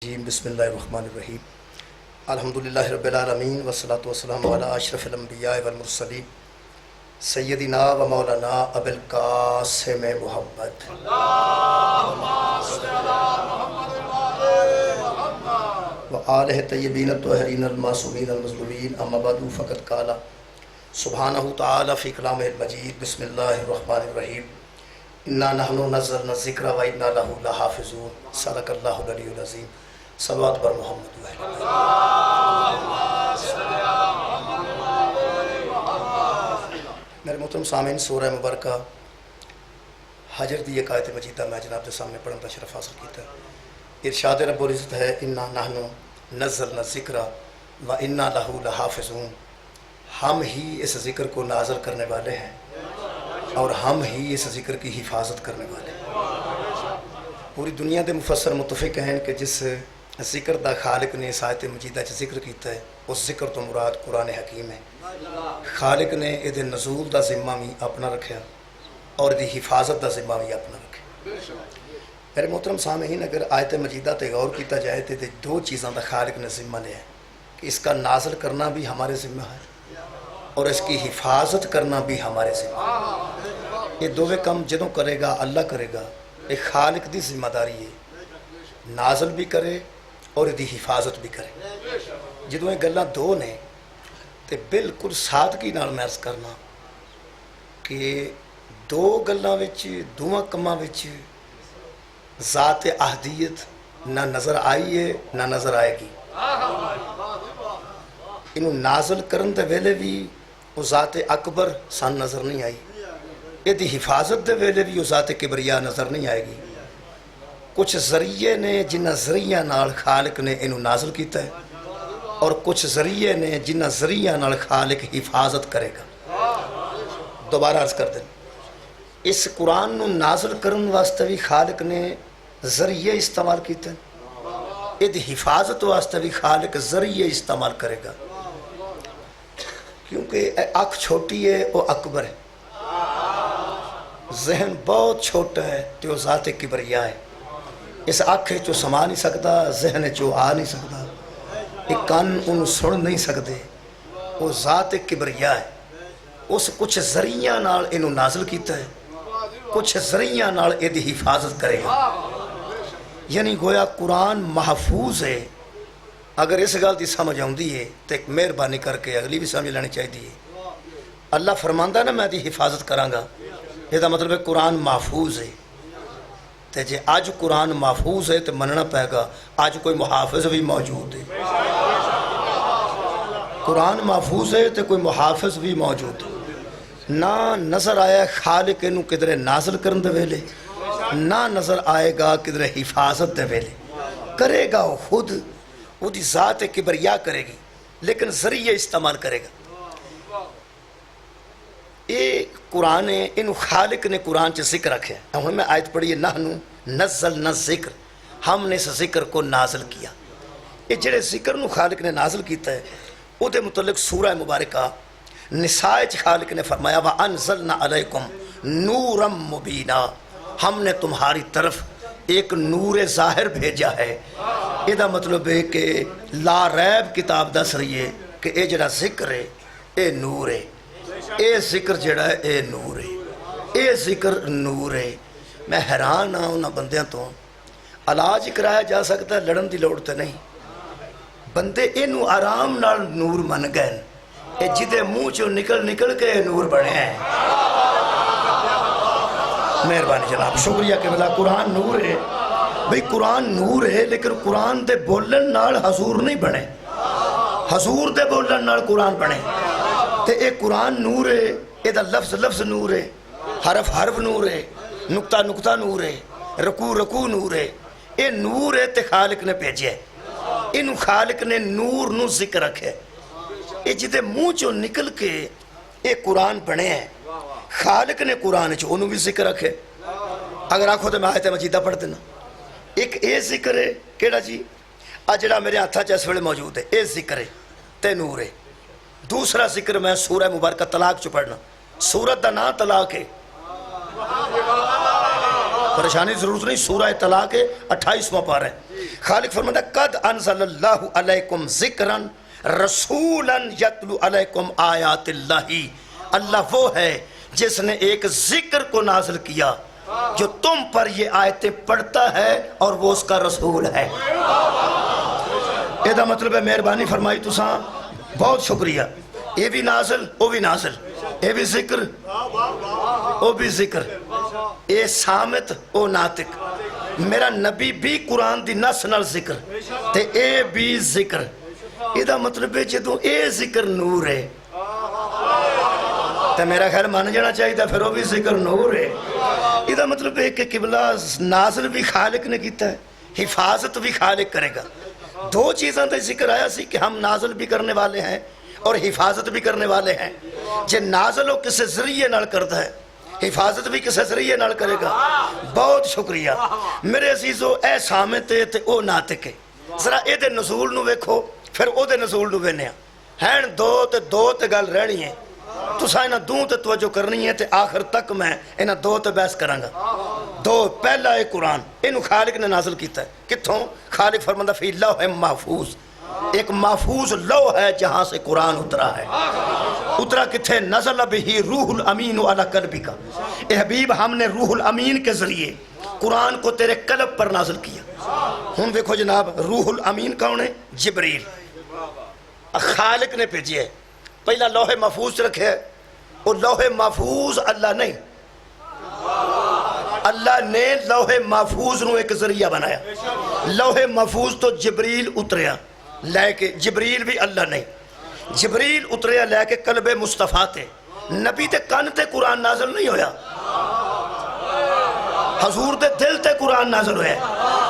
بسم اللہ الرحمن الرحیم الحمدللہ رب العالمین والصلاة والسلام علی اشرف الانبیاء والمرسلین سیدنا و مولانا ابو القاسم محمد و آلہ طیبین الطاہرین المعصومین المظلومین اما بعد فقد قال سبحانہ تعالی فی کلامہ المجید بسم اللہ الرحمن الرحیم انا نحن نزلنا الذکر و انا لہ لحافظون صدق اللہ العلی العظیم صلوات بر محمد میرے محترم سامعین، سورہ مبارکہ حجر دی ایک آیت مجیدہ میں جناب کے سامنے پڑھنے کا شرف حاصل کیتا ہے۔ ارشاد رب العزت ہے انا نحن نزلنا الذکر و انا لہ لحافظون، ہم ہی اس ذکر کو نازل کرنے والے ہیں اور ہم ہی اس ذکر کی حفاظت کرنے والے ہیں۔ پوری دنیا دے مفسر متفق ہیں کہ جس ذکر دا خالق نے اس آیت مجیدہ چ ذکر کیتا ہے اس ذکر تو مراد قرآن حکیم ہے۔ خالق نے یہ نزول دا ذمہ بھی اپنا رکھا اور دی حفاظت دا ذمہ بھی اپنا رکھا۔ میرے محترم سامعین، اگر آیت مجیدہ تے غور کیتا جائے تو دو چیزاں دا خالق نے ذمہ لیا ہے کہ اس کا نازل کرنا بھی ہمارے ذمہ ہے اور اس کی حفاظت کرنا بھی ہمارے ذمہ ہے۔ یہ دونوں کام جدوں کرے گا اللہ کرے گا، ایک خالق دی ذمہ داری ہے نازل بھی کرے اور دی حفاظت بھی کرے۔ جدوں یہ گلاں دو نے تے بالکل سادگی نال میں عرض کرنا کہ دو گلاں وچ دوواں کماں وچ ذات احدیت نہ نظر آئی ہے نہ نظر آئے گی۔ انہوں نازل کرن دے ویلے بھی وہ ذات اکبر سان نظر نہیں آئی، یہ دی حفاظت دے ویلے بھی وہ ذات کبریا نظر نہیں آئے گی۔ کچھ ذریعے نے جنہ ذریعہ نال خالق نے انہوں نازل کیتا ہے اور کچھ ذریعے نے جنہ ذریعہ نال خالق حفاظت کرے گا۔ دوبارہ عرض کر دیں، اس قرآن نو نازل کرن واسطے بھی خالق نے ذریعے استعمال کیتے ہیں، یہ دی حفاظت واسطے بھی خالق ذریعے استعمال کرے گا، کیونکہ اکھ چھوٹی ہے وہ اکبر ہے، ذہن بہت چھوٹا ہے تو وہ ذات کبریا ہے۔ اس اکھ چو سما نہیں سکتا، ذہن چو آ نہیں سکتا، ایک کان ان سن نہیں سکتے، وہ ذات کبریا ہے۔ اس کچھ ذریعہ نال انہوں نازل کیتا ہے، کچھ ذریعہ نال یہ دی حفاظت کرے گا۔ یعنی گویا قرآن محفوظ ہے۔ اگر اس گل دی سمجھ آؤندی ہے تو ایک مہربانی کر کے اگلی بھی سمجھ لینی چاہیے۔ اللہ فرماندا نا میں دی حفاظت کراں گا، یہ دا مطلب ہے قرآن محفوظ ہے۔ تے جے آج قرآن محفوظ ہے تو مننا پائے گا آج کوئی محافظ بھی موجود ہے۔ قرآن محفوظ ہے تو کوئی محافظ بھی موجود ہے۔ نہ نظر آیا خالق انہوں کدھر نازل کرن دے ویلے، نہ نظر آئے گا کدھر حفاظت دے ویلے، کرے گا وہ خود، وہ دی ذات کبریا کرے گی لیکن ذریعہ استعمال کرے گا۔ یہ قرآن ہے، انہوں خالق نے قرآن سے ذکر رکھے ہیں۔ ہمیں آیت پڑھی ہے نحن نزلنا الذکر، ہم نے اس ذکر کو نازل کیا۔ یہ جڑے ذکر نو خالق نے نازل کیتا ہے او دے متعلق سورہ مبارکہ نساء خالق نے فرمایا وَأَنزَلْنَا عَلَيْكُمْ نُورًا مُبِينًا، ہم نے تمہاری طرف ایک نور ظاہر بھیجا ہے۔ یہ دا مطلب ہے کہ لا ریب کتاب دس رہی ہے کہ اے جڑا ذکر ہے اے نور ہے، اے ذکر جڑا ہے اے نور ہے، اے ذکر نور ہے۔ میں حیران ہاں انہاں بندیاں تو علاج کرایا جا سکتا ہے، لڑن دی لوڑ تے نہیں۔ بندے انہوں آرام نال نور من گئے، اے جدے منہ چو نکل کے نور بڑھے ہیں۔ مہربانی جناب، شکریہ کہ بلا قرآن نور ہے۔ بھئی قرآن نور ہے لیکن قرآن دے بولن نال حضور نہیں بنے، حضور دے بولن نال قرآن بنے۔ تے اے قرآن نور ہے، اے دا لفظ لفظ نور ہے، حرف حرف نور ہے، نقطہ نقطہ نور ہے، رکوع رکوع نور ہے۔ اے نور ہے تے خالق نے بھیجے، انہوں خالق نے نور نو ذکر رکھے۔ اے جدے منہ چو نکل کے اے قرآن بنے ہیں، خالق نے قرآن چو انہوں بھی ذکر رکھے۔ اگر آنکھوں تے میں آیت مجیدہ پڑھ دینا، ایک اے ذکر ہے کیڑا جی جڑا میرے ہاتھا چ اس ویلے موجود ہے، اے ذکر ہے تے نور ہے۔ دوسرا ذکر میں سورہ مبارکہ طلاق چ پڑھنا، سورت دا نام طلاق ہے، پریشانی ضرورت نہیں، سورہ طلاق ہے 28واں پارہ ہے۔ خالق فرماتا قد انزل اللہ علیکم ذکرا رسولا یتلو علیکم آیات اللہ، اللہ وہ ہے جس نے ایک ذکر کو نازل کیا جو تم پر یہ آیتیں پڑھتا ہے اور وہ اس کا رسول ہے۔ یہ مطلب ہے مہربانی فرمائی تساں بہت شکریہ، یہ بھی نازل وہ بھی نازل، یہ بھی ذکر وہ بھی ذکر، یہ سامت وہ ناطق، میرا نبی بھی قرآن دی نس نال ذکر تے اے بھی ذکر۔ یہ مطلب ہے جدوں اے ذکر نور ہے تو میرا خیال مان جانا چاہیے تھا پھر وہ بھی ذکر نور ہے۔ یہ مطلب ہے کہ قبلہ نازل بھی خالق نے کیتا ہے، حفاظت بھی خالق کرے گا۔ دو چیزاں تے ذکر آیا سی کہ ہم نازل بھی کرنے والے ہیں اور حفاظت بھی کرنے والے ہیں۔ جے نازل ہو کسے ذریعے نال کرتا ہے، حفاظت بھی کسے ذریعے نال کرے گا۔ بہت شکریہ میرے عزیزو، اے سامت ہے تے او ناطق ہے۔ ذرا اے دے نزول نو ویکھو پھر او دے نزول نو وینیا، ہیں دو تے گل رہنی ہے، تساں انہاں دوں تے توجہ کرنی ہے تے آخر تک میں انہاں دو تے بحث کراں گا۔ دو، پہلا ہے قرآن، انہوں خالق نے نازل کیتا ہے، کتھوں؟ خالق فرماتا فی لوح محفوظ، ایک محفوظ لوح ہے جہاں سے قرآن اترا ہے۔ اترا کتھے؟ نزل بہی روح الامین علی قلبک، اے حبیب ہم نے روح الامین کے ذریعے قرآن کو تیرے قلب پر نازل کیا۔ ہم دیکھو جناب، روح الامین کون ہے؟ جبریل، خالق نے بھیجی ہے۔ پہلا لوح محفوظ رکھے ہے، وہ لوح محفوظ اللہ نہیں، اللہ نے لوح محفوظ نو ایک ذریعہ بنایا۔ لوح محفوظ تو جبریل اتریا لے کے، جبریل بھی اللہ نہیں، جبریل اتریا لے کے قلب مصطفیٰ تے، نبی تے کان تے قرآن نازل نہیں ہویا، حضور دے دل تے قرآن نازل ہویا۔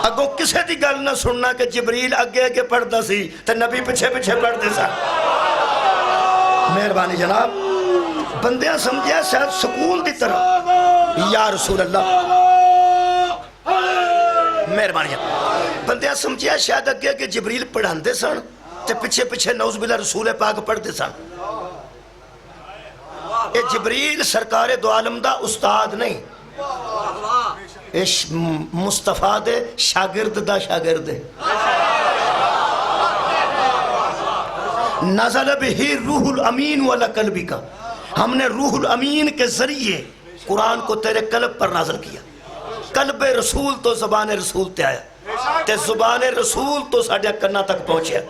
اگوں کسے دی گل نہ سننا کہ جبریل اگے اگے پڑھدا سی تے نبی پیچھے پیچھے پڑھدے سا۔ مہربانی جناب، بندیاں سمجھیا شاید سکول دی طرح یا رسول اللہ، مہربانی جناب، بندیاں سمجھیا شاید اگے اگے جبریل پڑھان دے سن تے پیچھے پیچھے نعوذ باللہ رسول پاک پڑھ دے سن۔ اے جبریل سرکار دو عالم دا استاد نہیں، اے مصطفیٰ دے شاگرد دا شاگرد ہے۔ نزل بہی روح الامین علی قلبک، ہم نے روح الامین کے ذریعے قرآن کو تیرے قلب پر نازل کیا۔ قلب رسول تو زبان رسول تے آیا تے زبان رسول تو ساڑھیا کرنا تک پہنچیا۔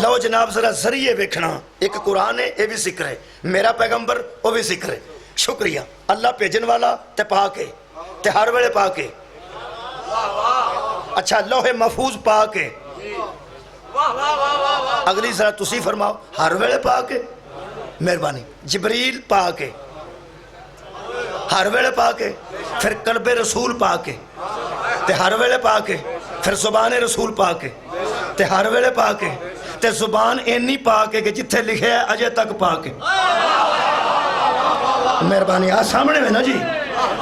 لو جناب ذرا ذریعے بیکھنا، ایک قرآن ہے یہ بھی ذکر ہے، میرا پیغمبر وہ بھی ذکر ہے۔ شکریہ اللہ پیجن والا تے پاک ہے تے ہر ویلے پاک ہے۔ اچھا لوح محفوظ پاک ہے، اگلی ذرا تسی فرماؤ ہر ویلے پاک ہے؟ مہربانی، جبریل پاک ہے، ہر ویلے پاک ہے، پھر قلب رسول پاک ہے تے ہر ویلے پاک ہے، پھر زبان رسول پاک ہے تے ہر ویلے پاک ہے، تے زبان اینی پاک ہے کہ جتھے لکھے ہے اجے تک پاک ہے۔ مہربانی آ سامنے میں نا جی،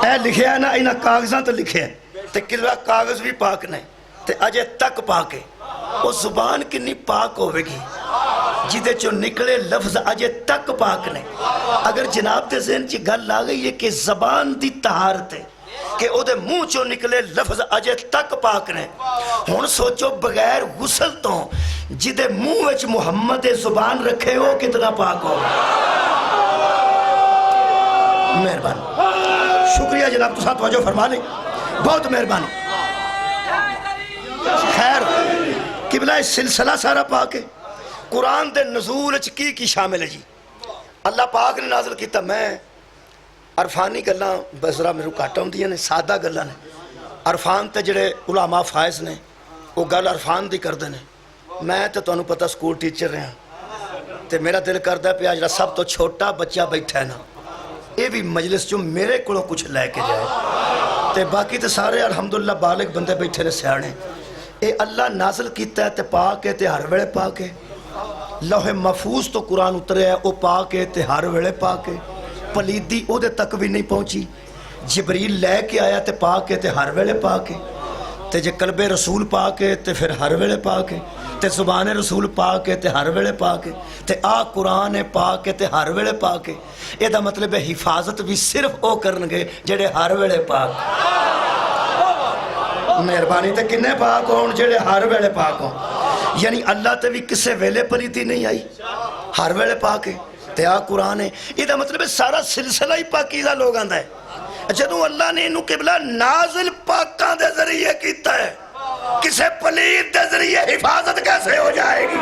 اے لکھے ہے نا انہاں کاغذاں تو لکھے ہے تے کلوہ کاغذ بھی پاک نہیں تے اجے تک پاک ہے۔ وہ زبان کنی پاک ہوئے گی جدے چو نکلے لفظ اجے تک پاک نہیں۔ اگر جناب تے ذہن چی گل آ گئی ہے کہ زبان دی طہارت ہے کہ او دے منہ چو نکلے لفظ اجے تک پاک نہیں، ہن سوچو بغیر غسل تو جدے منہ وچ محمد زبان رکھے ہو کتنا پاک ہو۔ مہربانی، شکریہ جناب، تو ساتھ توجہ فرما لیں، بہت مہربانی۔ خیر قبلہ سلسلہ سارا پاک ہے۔ قرآن دے نزول کی شامل ہے جی؟ اللہ پاک نے نازل کیتا۔ میں عرفانی گلاں بزرا میرے کٹ ہوندیاں نے، سادہ گلاں نے، عرفان تے جڑے علماء فائز نے وہ گل عرفان دی کردے نے۔ میں تے تانوں پتہ سکول ٹیچر رہا تے میرا دل کردا ہے پیا جڑا سب تو چھوٹا بچہ بیٹھا ہے نا یہ بھی مجلس جو میرے کو کچھ لے کے جائے تے باقی تے سارے الحمدللہ بالغ بندے بیٹھے نے سیانے۔ اے اللہ نازل کیتا ہے تے پاک ہے تے ہر ویلے پاک ہے۔ لوح محفوظ تو قرآن اترے ہے وہ پاک ہے تے ہر ویلے پاک ہے، پلیدی او دے تک بھی نہیں پہنچی۔ جبریل لے کے آیا تے پاک ہے تے ہر ویلے پاک ہے، تے جے قلب رسول پاک ہے تے پھر ہر ویلے پاک ہے، تے زبان رسول پاک ہے تے ہر ویلے پاک ہے، تے آ قرآن ہے پاک ہے تے ہر ویلے پاک ہے۔ یہ دا مطلب ہے حفاظت بھی صرف او کرنگے جڑے ہر ویلے پاک۔ مہربانی تے کنے پاک ہون جڑے ہر ویلے پاک ہون. یعنی اللہ تے بھی کسے ویلے پلیتی نہیں آئی, ہر ویلے پاک ہے. تے آ قرآن ہے, یہ دا مطلب ہے سارا سلسلہ ہی پاکیزہ لوگ آندہ ہے. جدوں اللہ نے انہوں قبلہ نازل پاکاں دے ذریعے کیتا ہے, کسے پلید دے ذریعے حفاظت کیسے ہو جائے گی؟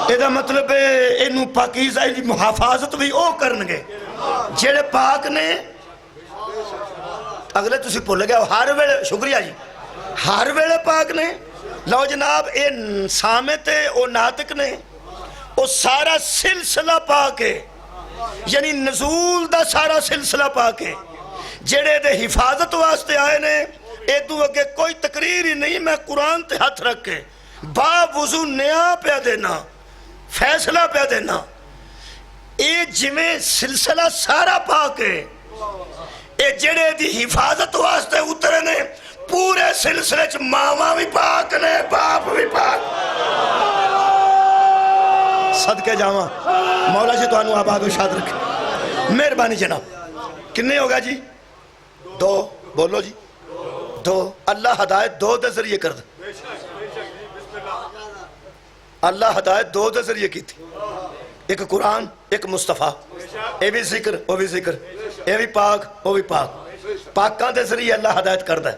یہ دا مطلب ہے انہوں پاکیزہ دی محافظت بھی او کرنگے جڑے پاک نے. اگلے تسی بھول گیا ہر ویلے, شکریہ جی, ہر ویلے پاک نے. لو جناب اے سامت ہے او ناطق نے, او سارا سلسلہ پاک ہے. یعنی نزول دا سارا سلسلہ پاک ہے. جڑے دے حفاظت واسطے آئے نے ایدو اگے کوئی تقریر ہی نہیں. میں قرآن تے ہاتھ رکھ کے با وضو نیا پہ دینا, فیصلہ پہ دینا. اے جویں سلسلہ سارا پاک ہے, اے جڑے دی حفاظت واسطے اترے نے پورے سلسلے چ ماما بھی پاک نے, باپ بھی پاک. صدقے جاواں مولا جی تو انو آباد و شاد رکھے. مہربانی جناب. کنے ہوگا جی؟ 2. بولو جی 2. اللہ ہدایت 2 دے ذریعے کر دے. اللہ ہدایت 2 دے ذریعے کی تھی, ایک قرآن ایک مصطفیٰ. اے بھی ذکر وہ بھی ذکر, اے بھی پاک وہ بھی پاک. پاکاں دے ذریعے اللہ ہدایت کر دے.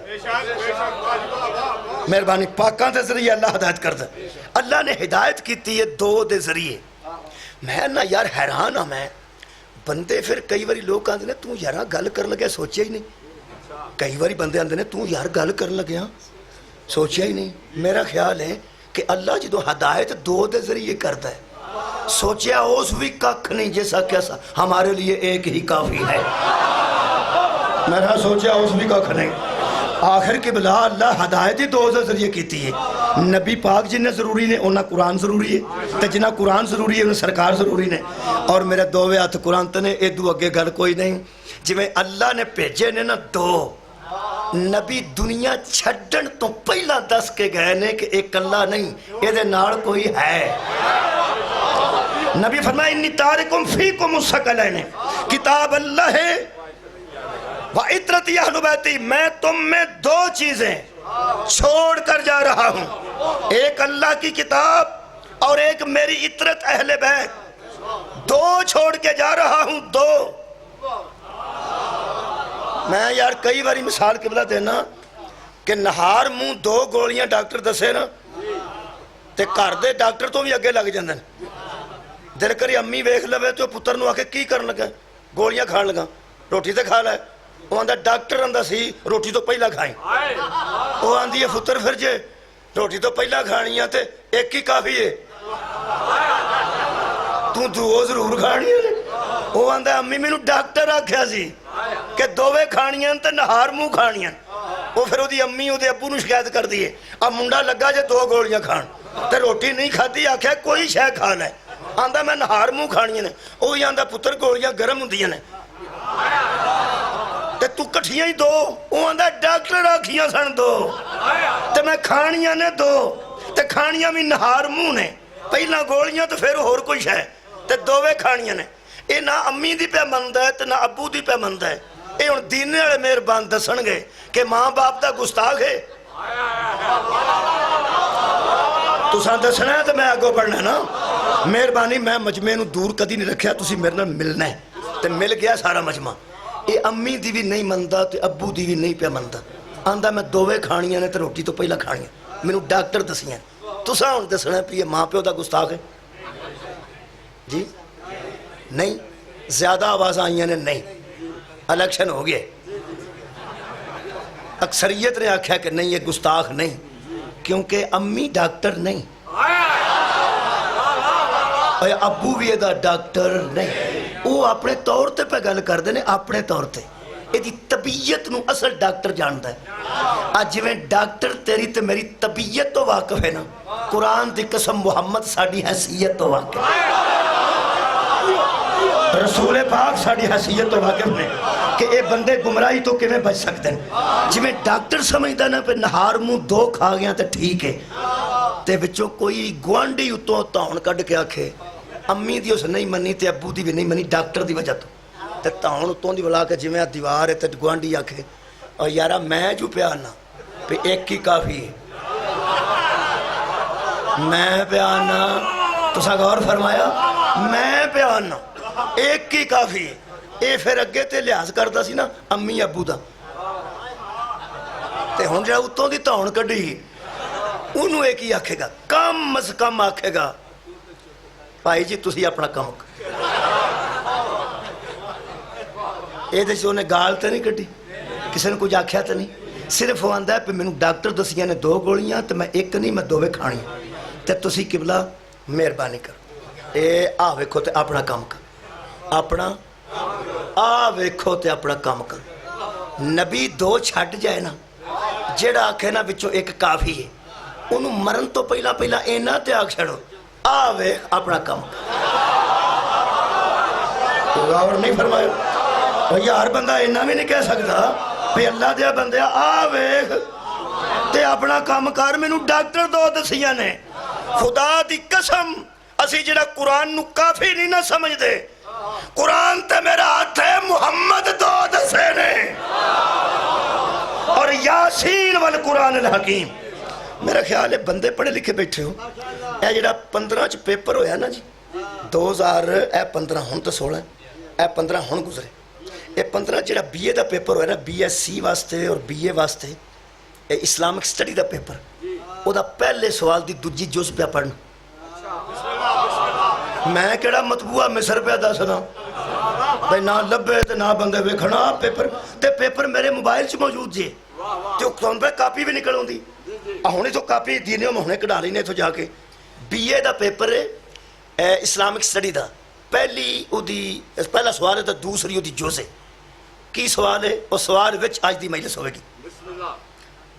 مہربانی, پاکاں دے ذریعے اللہ ہدایت کر دے. اللہ نے ہدایت کی تھی 2 دے ذریعے. میں نا یار حیران ہاں, میں بندے پھر کئی باری لوگ آندے نے تو یارا گل کر لگیا سوچیا ہی نہیں. کئی باری بندے آندے نے تو یار گل کر لگیا سوچیا ہی نہیں. میرا خیال ہے کہ اللہ جدو ہدایت 2 دے ذریعے کرتا ہے, سوچیا اس بھی ککھ نہیں جیسا کیسا ہمارے لیے ایک ہی کافی ہے. میرا سوچیا اس بھی ککھ نہیں. آخر کے بلا اللہ ہدایت ہی 2 دے ذریعے کیتی ہے. نبی پاک جنہیں ضروری نے انہاں قرآن ضروری ہے, تے جنہاں قرآن ضروری ہے انہیں سرکار ضروری نے. اور میرے 2 ہاتھ قرآن تنے ایدو اگے گل کوئی نہیں. جویں اللہ نے بھیجے نے نا 2 نبی دنیا چھڈن تو پہلا دس کے گئے نے کہ ایک اللہ نہیں, اے دے نال کوئی ہے. نبی فرمایا انی تارکم فیکم الثقلین, کتاب اللہ ہے وَعِطْرَتِ اہل بیتی, میں تم میں 2 چیزیں چھوڑ کر جا رہا ہوں, ایک اللہ کی کتاب اور ایک میری عطرت اہل بیت. 2 چھوڑ کے جا رہا ہوں, 2. میں یار کئی باری مثال قبلہ دینا کہ نہار منہ 2 گولیاں ڈاکٹر دسے نا تے گھر دے ڈاکٹر تو بھی اگے لگ جاندے. دل کری امی ویکھ لوے تو پتر نو آ کے کی کرن لگا, گولیاں کھان لگا, روٹی تے کھا لے. وہ آندہ ڈاکٹر آندہ سی روٹی تو پہلا کھائیں. وہ آندھی ہے پتر پھر جے روٹی تو پہلا کھانی ہے تے ایک ہی کافی ہے, تو 2 ضرور کھانی ہے. وہ آندہ امی میں نو ڈاکٹر آکھیا سی کہ 2 کھانیاں تے نہار منہ کھانیاں. وہ پھر وہ دی امی وہ دے ابو نو شکایت کر دیئے, اب منڈا لگا جے 2 گولیاں کھان تے روٹی نہیں کھاتی, آکھیا کوئی شے کھانا ہے. آندہ میں نہار منہ کھانیاں نے. وہی آندہ پتر گولیاں گرم ہوندیاں نے تے تو کٹھیاں ہی 2. وہ آندہ ڈاکٹر آکھیاں سن 2 تے میں کھانیاں نے 2 تے کھانیاں بھی نہار منہ نے. پہلا گولیاں تو پھر اور کوئی شے تے 2 کھانیاں نے. اے نہ امی دی پہ مند ہے تے نہ ابو دی پہ مند ہے. اے ان دینے والے مہربان دسن گے کہ ماں باپ دا گستاخ ہے. تساں دسنا ہے تو میں آگو پڑھنا نا. مہربانی, میں مجمع نو دور کدی نہیں رکھیا, تسی میرے نال ملنا ہے تے مل گیا سارا مجمع. اے امی دی بھی نہیں مندا تے ابو دی بھی نہیں پہ مندا. آندا میں 2 کھانیاں نے تے روٹی تو پہلا کھانیاں. مینوں ڈاکٹر دسیاں, تساں ہن دسنا پئی ماں پیو دا گستاخ ہے جی نہیں. زیادہ آواز آئیاں نے نہیں, الیکشن ہو گئے. اکثریت نے آکھیا کہ نہیں یہ گستاخ نہیں, کیونکہ امی ڈاکٹر نہیں, ابو بھی یہ ڈاکٹر نہیں. وہ اپنے طور تے پہ گل کر دینے, اپنے طور تے. یہ طبیعت نو اصل ڈاکٹر جانتا ہے. آج میں ڈاکٹر تیری تے میری طبیعت تو واقف ہے نا, قرآن دی قسم محمد ساڑی حیثیت تو واقف ہے, رسول پاک ساڑی حیثیت تو واقف نے کہ اے بندے گمراہی تو کیویں بچ سکتے ہیں. جی میں ڈاکٹر سمجھدا نا پہ نہار منہ 2 کھا گیا تے ٹھیک ہے, تے بچوں کوئی گوانڈی اتوں تاؤن کڈ کے آکھے امی دی اس نہیں منی تے ابو دی بھی نہیں منی ڈاکٹر دی وجہ تو, تے تاؤن اتوں دی بلا کے جی میں دیوار ہے تے گوانڈی آکھے اور یارا میں جو پیانا پہ ایک ہی کافی ہے، میں پیانا تو سا غور فرمایا، میں پیانا ایک ہی کافی ہے۔ اے پھر اگے تے لحاظ کرتا سی نا امی ابو دا، تے ہن جڑا اتوں دی تون کڈی انہوں ایک ہی آکھے گا، کم از کم آکھے گا بھائی جی تسی اپنا کام کر۔ اے دے سے انہیں گال تے نہیں کڈی، کسی نے کچھ آکھیا تے نہیں، صرف وہ آندہ ہے پہ میں ڈاکٹر دسیاں نے 2 گولیاں تو میں ایک نہیں میں 2 کھانی، تے تسی قبلہ مہربانی کر، اے آ ویکھو تے اپنا کام کر، اپنا آ ویکھو تے اپنا کام کر۔ نبی 2 چھٹ جائے نا، جیڑا آکھے نا بچوں ایک کافی ہے، انہوں مرن تو پہلا اینا تے آکھ چھڑو آ ویکھ اپنا کام کر۔ غور نہیں فرمایا؟ اور یار بندہ اینا بھی نہیں کہہ سکتا پہ اللہ دیا بندیا آ ویکھ تے اپنا کام کر، میں نو ڈاکٹر 2 دسیاں نے، خدا دی قسم اسی جڑا قرآن نو کافی نہیں نہ سمجھ دے، قرآن تے میرا ہاتھ ہے محمد 2 دسے نے، اور یاسین والقرآن الحکیم۔ میرا خیال ہے بندے پڑھے لکھے بیٹھے ہو، اے جڑا 15 چ پیپر ہویا نا جی 2015 ہون تو 16 اے 15 ہون گزرے، اے 15 جڑا بی اے دا پیپر ہویا نا بی ایس سی واسطے اور بی اے واسطے، اے اسلامک سٹڈی دا پیپر، او دا پہلے سوال دی دوجی جز پہ پڑھنا، میں کیڑا مطبوعہ مصر پہ دسنا بھئی نہ لبے تے نہ بندے ویکھنا پیپر، تے پیپر میرے موبائل چ موجود جی تے اکتون پہ کاپی بھی نکل ہوندی، ہونی تو کاپی دینے ہم ہونے کڈا لینے تو جا کے۔ بی اے دا پیپر ہے اسلامک سٹڈی دا، پہلا سوال ہے تو دوسری وہ جز ہے، کی سوال ہے؟ وہ سوال وچ آج دی مجلس ہوئے گی،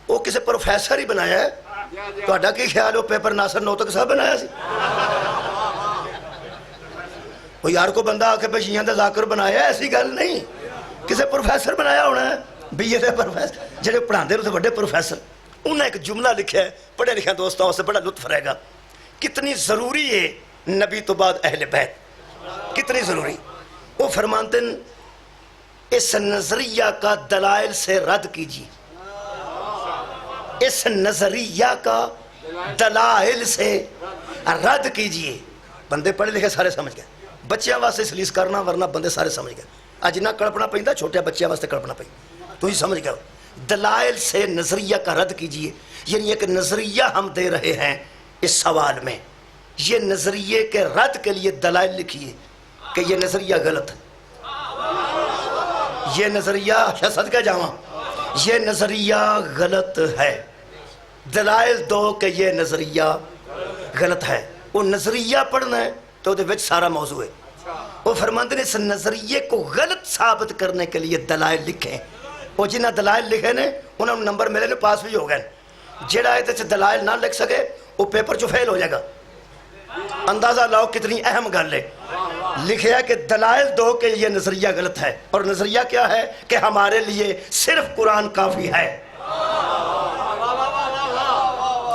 وہ کسی پروفیسر ہی بنایا ہے، تو اڈا کی خیال وہ پیپر ناصر نوتک صاحب بنایا سی؟ وہ یار کو بندہ آکے پہ شیعہ دا ذاکر بنایا ہے، ایسی گل نہیں، کسی پروفیسر بنایا ہونا ہے، بی اے دے پروفیسر جنہیں پڑھان دے رہے بڑے پروفیسر، انہیں ایک جملہ لکھا ہے، پڑھے لکھے دوستوں سے بڑا لطف رہے گا، کتنی ضروری ہے نبی تو بعد اہل بیت، کتنی ضروری۔ وہ فرمانتے ہیں اس نظریہ کا دلائل سے رد کیجیے، اس نظریہ کا دلائل سے رد کیجیے۔ بندے پڑھے لکھے سارے سمجھ گئے، بچیاں واسطے سلیس کرنا ورنہ بندے سارے سمجھ گئے، اج نہ کڑپنا پہندا چھوٹے بچیاں واسطے کڑپنا پہندا، تو ہی سمجھ گئے۔ دلائل سے نظریہ کا رد کیجیے، یعنی ایک نظریہ ہم دے رہے ہیں اس سوال میں، یہ نظریے کے رد کے لیے دلائل لکھیے کہ یہ نظریہ غلط ہے، یہ نظریہ حسد کا جاواں، یہ نظریہ غلط ہے، دلائل دو کہ یہ نظریہ غلط ہے۔ وہ نظریہ پڑھنا ہے تو دے وچ سارا موضوع ہے۔ وہ فرماندے نے اس نظریے کو غلط ثابت کرنے کے لیے دلائل لکھیں، وہ جنہ دلائل لکھے نے انہوں نے نمبر ملے نے پاس بھی ہو گئے، جڑا ہے تے دلائل نہ لکھ سکے وہ پیپر جو فیل ہو جائے گا۔ اندازہ لاؤ کتنی اہم گل ہے، لکھے ہے کہ دلائل دو کہ یہ نظریہ غلط ہے، اور نظریہ کیا ہے کہ ہمارے لیے صرف قرآن کافی ہے۔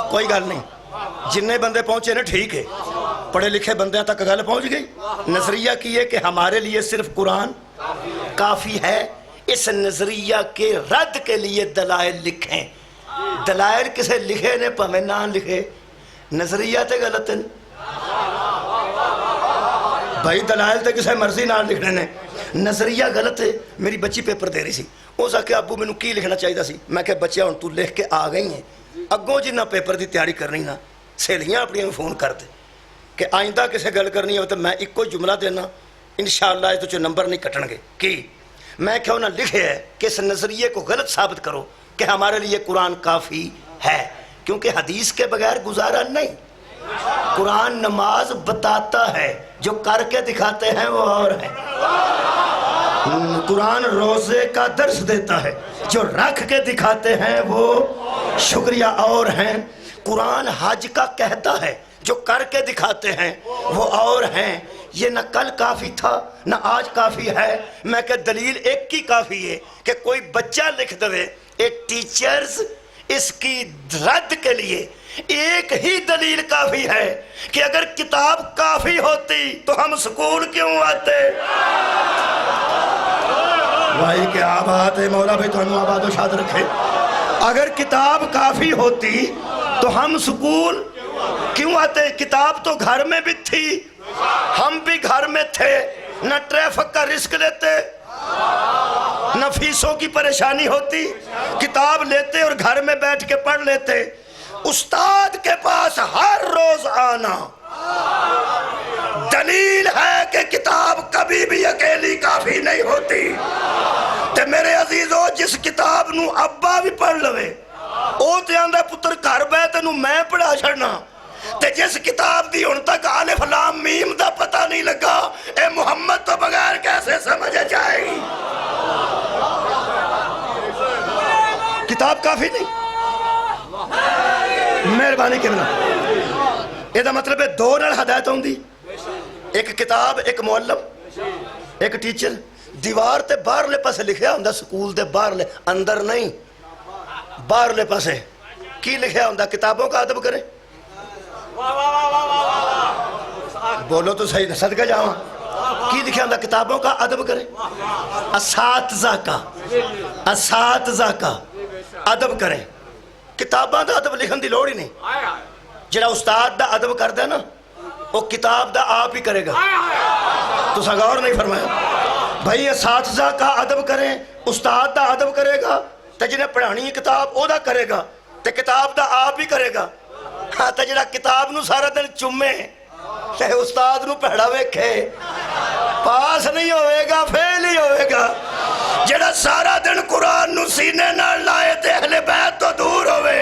کوئی گل نہیں، جننے بندے پہنچے نا ٹھیک ہے، پڑھے لکھے بندیاں تک گل پہنچ گئی۔ نظریہ کی ہے کہ ہمارے لیے صرف قرآن کافی ہے، اس نظریہ کے رد کے لیے دلائل لکھیں۔ دلائل کسے لکھے نے پہمیں نہ لکھے، نظریہ تے غلط ہے بھائی، دلائل تے کسے مرضی نہ لکھنے نے، نظریہ غلط ہے۔ میری بچی پیپر دے رہی سی، وہ سا کہ ابو میں نو کی لکھنا چاہیے سی، میں کہ بچیا ہن تو لکھ کے آ گئی ہیں، اگوں جنہ پیپر دی تیاری کرنی نا سہیلیاں اپنی میں فون کر دے کہ آئندہ کسے گل کرنی ہو تو میں ایک کوئی جملہ دینا انشاءاللہ اس تو نمبر نہیں کٹن گے۔ کی میں کہ انہوں نے لکھے ہے کہ اس نظریے کو غلط ثابت کرو کہ ہمارے لیے قرآن کافی ہے، کیونکہ حدیث کے بغیر گزارا نہیں۔ قرآن نماز بتاتا ہے، جو کر کے دکھاتے ہیں وہ اور ہیں۔ قرآن روزے کا درس دیتا ہے، جو رکھ کے دکھاتے ہیں وہ شکریہ اور ہیں۔ قرآن حج کا کہتا ہے، جو کر کے دکھاتے ہیں وہ اور ہیں۔ یہ نہ کل کافی تھا نہ آج کافی ہے، میں کہ دلیل ایک کی کافی ہے کہ کوئی بچہ لکھ دے، ایک ٹیچرز اس کی رد کے لیے ایک ہی دلیل کافی ہے کہ اگر کتاب کافی ہوتی تو ہم سکول کیوں آتے؟ بھائی کیا بات ہے، مولا بھی تو ہم آباد و شاد رکھے۔ اگر کتاب کافی ہوتی تو ہم سکول کیوں آتے؟ کتاب تو گھر میں بھی تھی، ہم بھی گھر میں تھے، نہ ٹریفک کا رسک لیتے نہ فیسوں کی پریشانی ہوتی، کتاب لیتے اور گھر میں بیٹھ کے پڑھ لیتے۔ استاد کے پاس ہر روز آنا دلیل ہے کہ کتاب کبھی بھی اکیلی کافی نہیں ہوتی۔ تے میرے عزیزو، جس کتاب نو ابا بھی پڑھ لوے او تے آندہ پتر گھر بیٹھے نو میں پڑھا چھڑنا، تے جس کتاب دی ان تک الف لام میم دا پتہ نہیں لگا، اے محمد تو بغیر کیسے سمجھ جائے گی؟ کتاب کافی نہیں، مہربانی کے بنا۔ یہ دا مطلب ہے دو نال ہدایت ہوں دی، ایک کتاب، ایک معلم، ایک ٹیچر۔ دیوار تے باہر لے پاسے لکھیا ہوں دا، سکول دے باہر لے، اندر نہیں، باہر لے پاسے کی لکھیا ہوں دا؟ کتابوں کا ادب کریں۔ بولو تو صحیح، صدقہ جاؤں کی لکھیا ہوں دا؟ کتابوں کا ادب کریں، اساتذہ کا ادب کریں۔ کتاباں دا ادب لکھن دی لوڑ ہی نہیں، جڑا استاد دا ادب کر دے نا وہ کتاب دا آپ ہی کرے گا۔ تو غور نہیں فرمایا بھائی، اساتذہ کا ادب کریں، استاد دا ادب کرے گا، تے جنہیں پڑھانی کتاب او دا کرے گا، تے کتاب دا آپ ہی کرے گا۔ ہاں تے جڑا کتاب نو سارا دن چومے تے استاد نو پہڑا ویکھے، پاس نہیں ہوئے گا، فیل ہی ہوئے گا۔ جڑا سارا دن قرآن نو سینے نہ لائے تے اہل بیت تو دور ہوئے،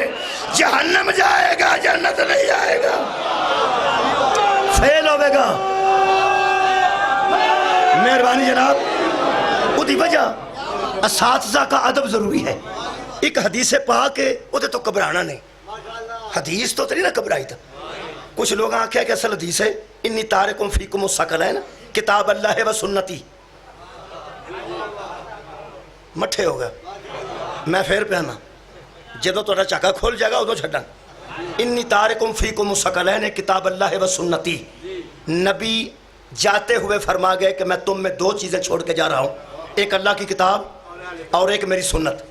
جہنم جائے گا، جنت نہیں جائے گا، فیل ہوئے گا۔ مہربانی جناب، وہ دی وجہ اساتذہ کا ادب ضروری ہے۔ ایک حدیث پاک ہے، وہ تو گھبرانا نہیں، حدیث تو نہیں نا گھبرائی تھا۔ کچھ لوگ آنکھیں کہ اصل حدیث ہے انی تارکم فیکم الثقلین، کتاب اللہ و سنتی، مٹھے ہوگا۔ میں پھر پہنا جدو تو چاکا کھول جائے گا ادو چھڑا، انی تارکم فیکم الثقلین کتاب اللہ و سنتی۔ نبی جاتے ہوئے فرما گئے کہ میں تم میں دو چیزیں چھوڑ کے جا رہا ہوں، ایک اللہ کی کتاب اور ایک میری سنت۔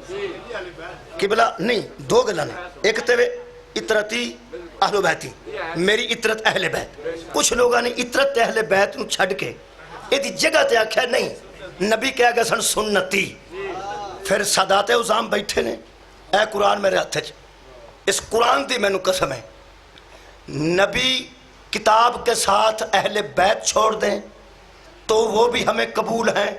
قبلہ نہیں، دو گلا نہیں، ایک تے اطرتی اہل بیتی، میری اطرت اہل بیت۔ کچھ لوگاں نے اطرت اہل بیت نو چھڑ کے یہ دی جگہ تے آکھیا نہیں، نبی کہہ گئے سن سنتی۔ پھر سادات عظام بیٹھے نے، اے قرآن میرے ہاتھ چ، اس قرآن دی مینوں قسم ہے، نبی کتاب کے ساتھ اہل بیت چھوڑ دیں تو وہ بھی ہمیں قبول ہیں،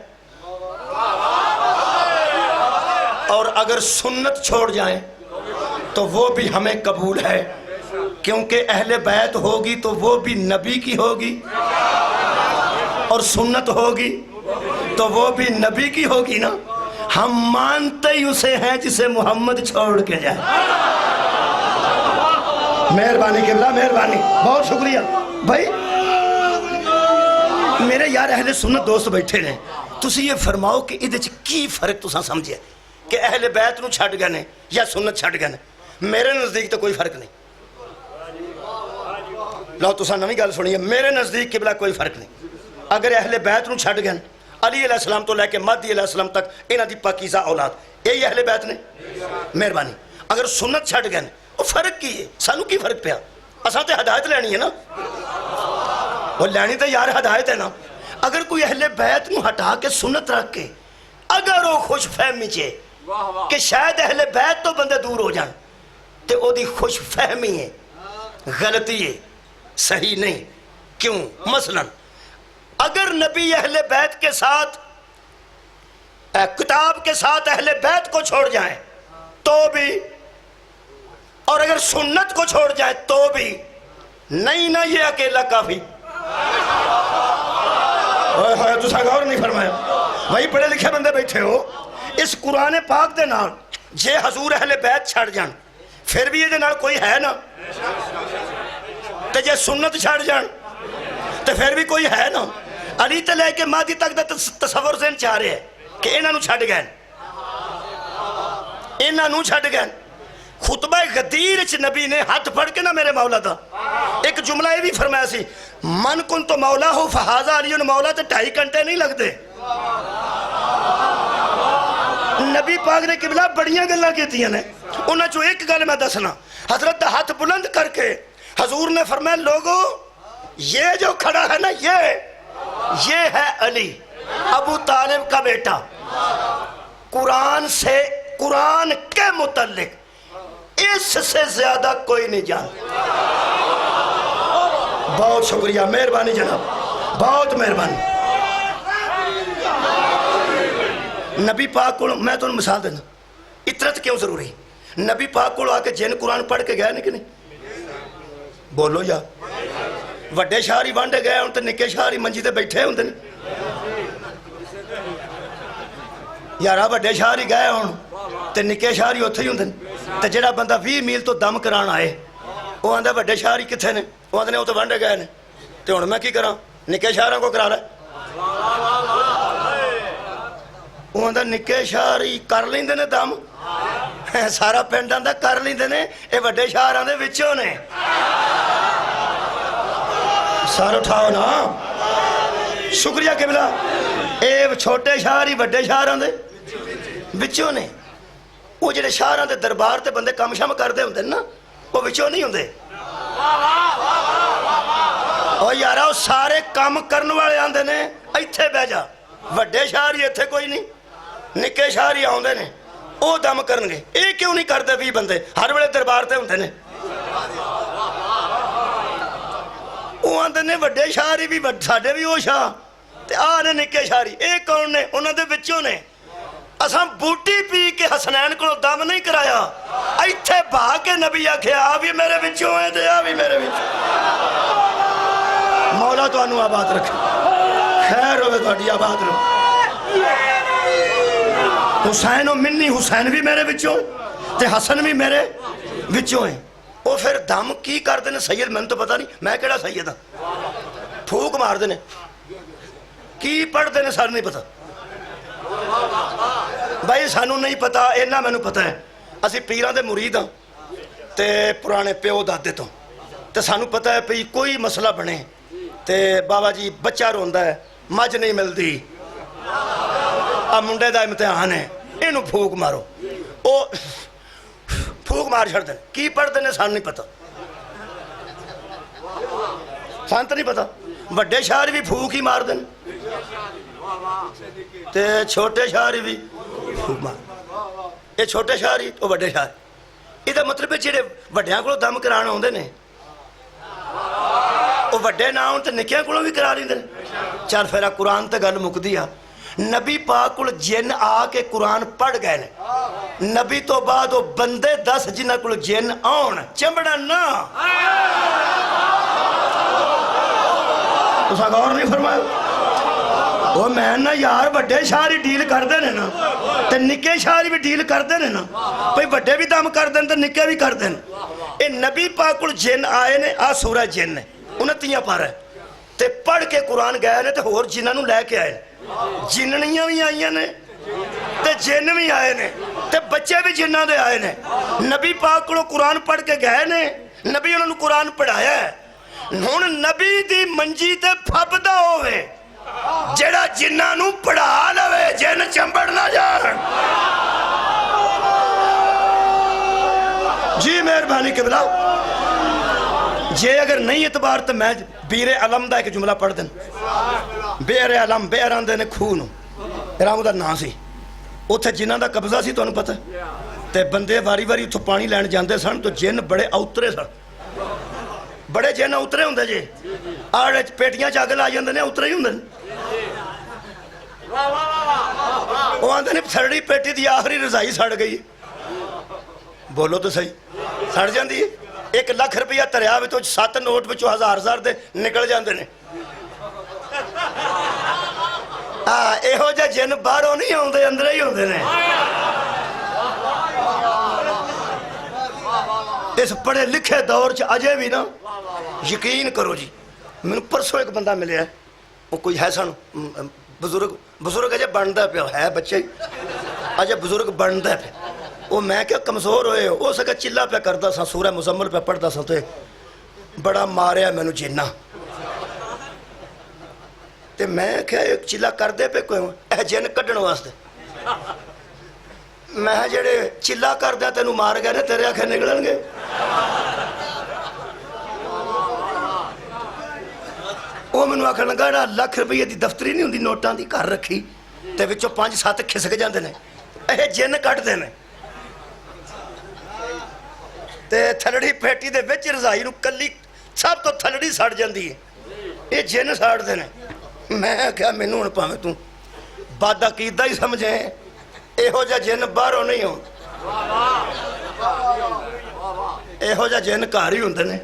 اور اگر سنت چھوڑ جائیں تو وہ بھی ہمیں قبول ہے، کیونکہ اہل بیت ہوگی تو وہ بھی نبی کی ہوگی، اور سنت ہوگی تو وہ بھی نبی کی ہوگی نا۔ ہم مانتے ہی اسے ہیں جسے محمد چھوڑ کے جائے۔ مہربانی قبلہ، مہربانی، بہت شکریہ بھائی۔ میرے یار اہل سنت دوست بیٹھے ہیں، تسی یہ فرماؤ کہ ادھے کی فرق تساں سمجھے کہ اہل بیت نو چھڑ گئے نے یا سنت چھڑ گئے نے؟ میرے نزدیک تو کوئی فرق نہیں۔ لو تساں نویں گل سنیے، میرے نزدیک قبلہ کوئی فرق نہیں۔ اگر اہل بیت نو چھڑ گئے، علی علیہ السلام تو لے کے مہدی علیہ السلام تک انہاں دی پاکیزہ اولاد، یہی اہل بیت نے۔ مہربانی، اگر سنت چھڑ گئے وہ فرق کی ہے؟ سانو کی فرق پیا؟ اساں تے ہدایت لینی ہے نا، وہ لینی تے یار ہدایت ہے نا۔ اگر کوئی اہل بیت نو ہٹا کے سنت رکھ کے اگر وہ خوش فہمی چے کہ شاید اہل بیت تو بندے دور ہو جان، تے او دی خوش فہمی ہے، غلطی ہے، صحیح نہیں۔ کیوں؟ مثلا اگر نبی اہل بیت کے ساتھ کتاب کے ساتھ اہل بیت کو چھوڑ جائیں تو بھی، اور اگر سنت کو چھوڑ جائیں تو بھی نہیں، نہ یہ اکیلا کافی۔ تو غور نہیں فرمایا بھائی، پڑھے لکھے بندے بیٹھے ہو، اس قرآن پاک دے نال جے حضور اہل بیت چھڑ جان پھر بھی یہ نال کوئی ہے نا، تے جے سنت چھڑ جان تے پھر بھی کوئی ہے نا۔ علی تے لے کے مہدی تک دا تصور ذہن چاہ رہے ہیں کہ انہاں نو چھڑ گئے، انہاں نو چھڑ گئے۔ خطبہ غدیر وچ نبی نے ہاتھ پھڑ کے نہ میرے مولا دا ایک جملہ یہ بھی فرمایا سی، من کن تو مولا ہو فہذا علی مولا، تے 2.5 گھنٹے نہیں لگتے۔ نبی پاک نے قبلہ بڑیاں گلاں کیتیاں نے، انہاں چوں ایک گل میں دسنا، حضرت دا ہاتھ بلند کر کے حضور نے فرمایا لوگو یہ جو کھڑا ہے نا یہ ہے علی ابو طالب کا بیٹا، قرآن کے متعلق اس سے زیادہ کوئی نہیں جانتا۔ بہت شکریہ، مہربانی جناب، بہت مہربانی۔ نبی پاک کو میں تو مثال دینا، اطرت کیوں ضروری؟ نبی پاک کو آ کے جن قرآن پڑھ کے گئے نہیں کہ نہیں؟ بولو یا وڈے شہری وانڈے گئے ہوں تو نکے شہری منجی تے بیٹھے ہوں یارا، وڈے شہری گئے ہوں تو نکے شہری اتھے ہی ہوں تو جڑا بندہ 20 میل تو دم کران آئے وہ آندہ وڈے شہری کتھے نے؟ وہ آندھے نے وہ تو وانڈے گئے نے، تو ہن میں کی کراں؟ نکے شہراں کو کرا رہا ہے؟ وہ آندھا نکے شہری کر لیندے نے دم، سارا پنڈ آندھا کر لیندے نے، اے وڈے شہراں دے وچوں نے۔ سار اٹھاؤ نا، شکریہ قبلہ۔ اے چھوٹے شہری وڈے شہراں دے وچوں نے، وہ جڑے شہراں دے دربار تے بندے کم شم کردے ہوندے نا، وہ وچوں نہیں ہوندے۔ اور یارا وہ سارے کام کرن والے آندے نے ایتھے بہ جا، وڈے شہری ایتھے کوئی نہیں، نکے شہری آندے نے وہ دم کرن گے۔ اے کیوں نہیں کردے 20 بندے ہر ویلے دربار تے ہوندے نے؟ وہ آندے نے وڈے شہری بھی ساڈے بھی وہ شاہ تے آ نے نکے شہری، اے کون نے؟ انہاں دے وچوں نے۔ اساں بوٹی پی کے حسنین کو دم نہیں کرایا، ایتھے بھا کے نبی آکھیا آ بھی میرے وچوں ہے تے آ بھی میرے وچوں۔ مولا تو انو آباد رکھے، خیر ہوئے تو اڈی آباد رکھے۔ حسین و منی، حسین بھی میرے وچوں تے حسن بھی میرے وچوں ہیں۔ وہ پھر دم کی کر دینے سید؟ میں تو پتا نہیں، میں کیڑا سید ہاں؟ پھوک مار دینے، کی پڑھ دینے سارے نہیں پتا۔ بھائی سانو نہیں پتا، اینا میں نے پتا ہے، اسی پیران دے مرید ہاں تے پرانے پیو دادے تو تے سانو پتا ہے پی کوئی مسئلہ بنے تے بابا جی بچہ روندہ ہے، مجھ نہیں ملدی، اب منڈے دا امتحان ہے، انہوں پھوک مارو، او پھوک مار چھڑ دیں، کی پڑھ دینے سان نہیں پتا، سان تو نہیں پتا۔ وڈے شہری بھی پھوک ہی مار دیں تے چھوٹے شہری بھی پھوک مار، یہ چھوٹے شہری وہ وڈے شہری، یہ دا مطلب ہے جڑے وڈیاں کو دم کرانا ہوندے نے وہ وڈے نہ ہوں تو نکیاں کو بھی کرا لیں دے۔ چل پھر قرآن تے گل مک دیا، نبی پاک کو جن آ کے قرآن پڑھ گئے نے، نبی تو بعد وہ بندے 10 جنہ کو جن آن چمڑا نا۔ تو سا غور نہیں فرمایا؟ وہ میں نا یار وڈے شہری ڈیل کر دینے نا تے نکے شہری بھی ڈیل کر دینے نا، بھئی وڈے بھی دم کر دینے تے نکے بھی کر دینے۔ اے نبی پاک کو جن آئے نے، آ سورہ جن نے 29 پارہ ہے تے پڑھ کے قرآن گئے نے تے ہور جنہاں نوں لے کے آئے، جننیاں بھی آئیاں نے تے جن بھی آئے نے تے بچے بھی جنہاں دے آئے نے۔ نبی پاک کو قرآن پڑھ کے گئے نے، نبی انہوں نے قرآن پڑھایا ہے، ہن نبی دی منجی تے پھبدا ہوئے جڑا جنہاں نوں پڑھا لوے جن چمبڑ نہ جان۔ جی مہربانی قبلہ، جے اگر نہیں اعتبار تو میں بیر علم دا ایک جملہ پڑھ دیں۔ بیر علم، بیر آندے نے کھونو، رام دا نا سی، اتھے جنہاں دا قبضہ سی تو انہوں پتہ تے بندے واری واری اتھو پانی لین جاندے سن تو جن بڑے اوترے سن، بڑے جن اوترے ہوندے جے، آڑے پیٹیاں چاگل آ جاندے نے اوترے ہی ہوندے نے۔ وہ آندے نے سڑی پیٹی دی آخری رضائی سڑ گئی، بولو تو صحیح، سڑ جاندی ہے۔ 1 لاکھ روپیہ تریا بھی تو 7 نوٹ بھی 1000 دے نکل جاندے نے۔ اے ہو جا جن باہروں نہیں ہوندے، اندرے ہی ہوندے نے۔ اس پڑھے لکھے دور چ اجے بھی نا یقین کرو جی، میں پرسوں ایک بندہ ملے ہے، وہ کوئی ہے سن بزرگ اجے بنتا پیا ہے، بچے اجے بزرگ بنتا پیا، وہ میں کیا کمزور ہوئے ہو سکا چلا پہ کرتا سا، سورہ مزمل پہ پڑھتا سا تو بڑا ماریا میں نے جنہ تے میں کیا ایک چلا کر دے پہ کوئی اے جن کڈن واسطے میں جڑے چلا کردیا تینوں مار گئے نے تیرے آنکھیں نکلن گے. وہ مینوں آکھن لگا نا ₹1,00,000 دی دفتری نہیں ہوندی نوٹاں دی گھر رکھی تے وچوں 5-7 کھسک جاندے نے اے جن کڈدے نے تے تھلڑی پیٹی دے وچ رضائی نو کلی سب تو تھلڑی سڑ جاندی ہے اے جن ساڑدے نے. میں کیا مینوں ہن پاویں تو بد عقیدہ ہی سمجھیں یہو جا جن باہروں نہیں ہو یہو جا جن گھر ہی ہوندے نے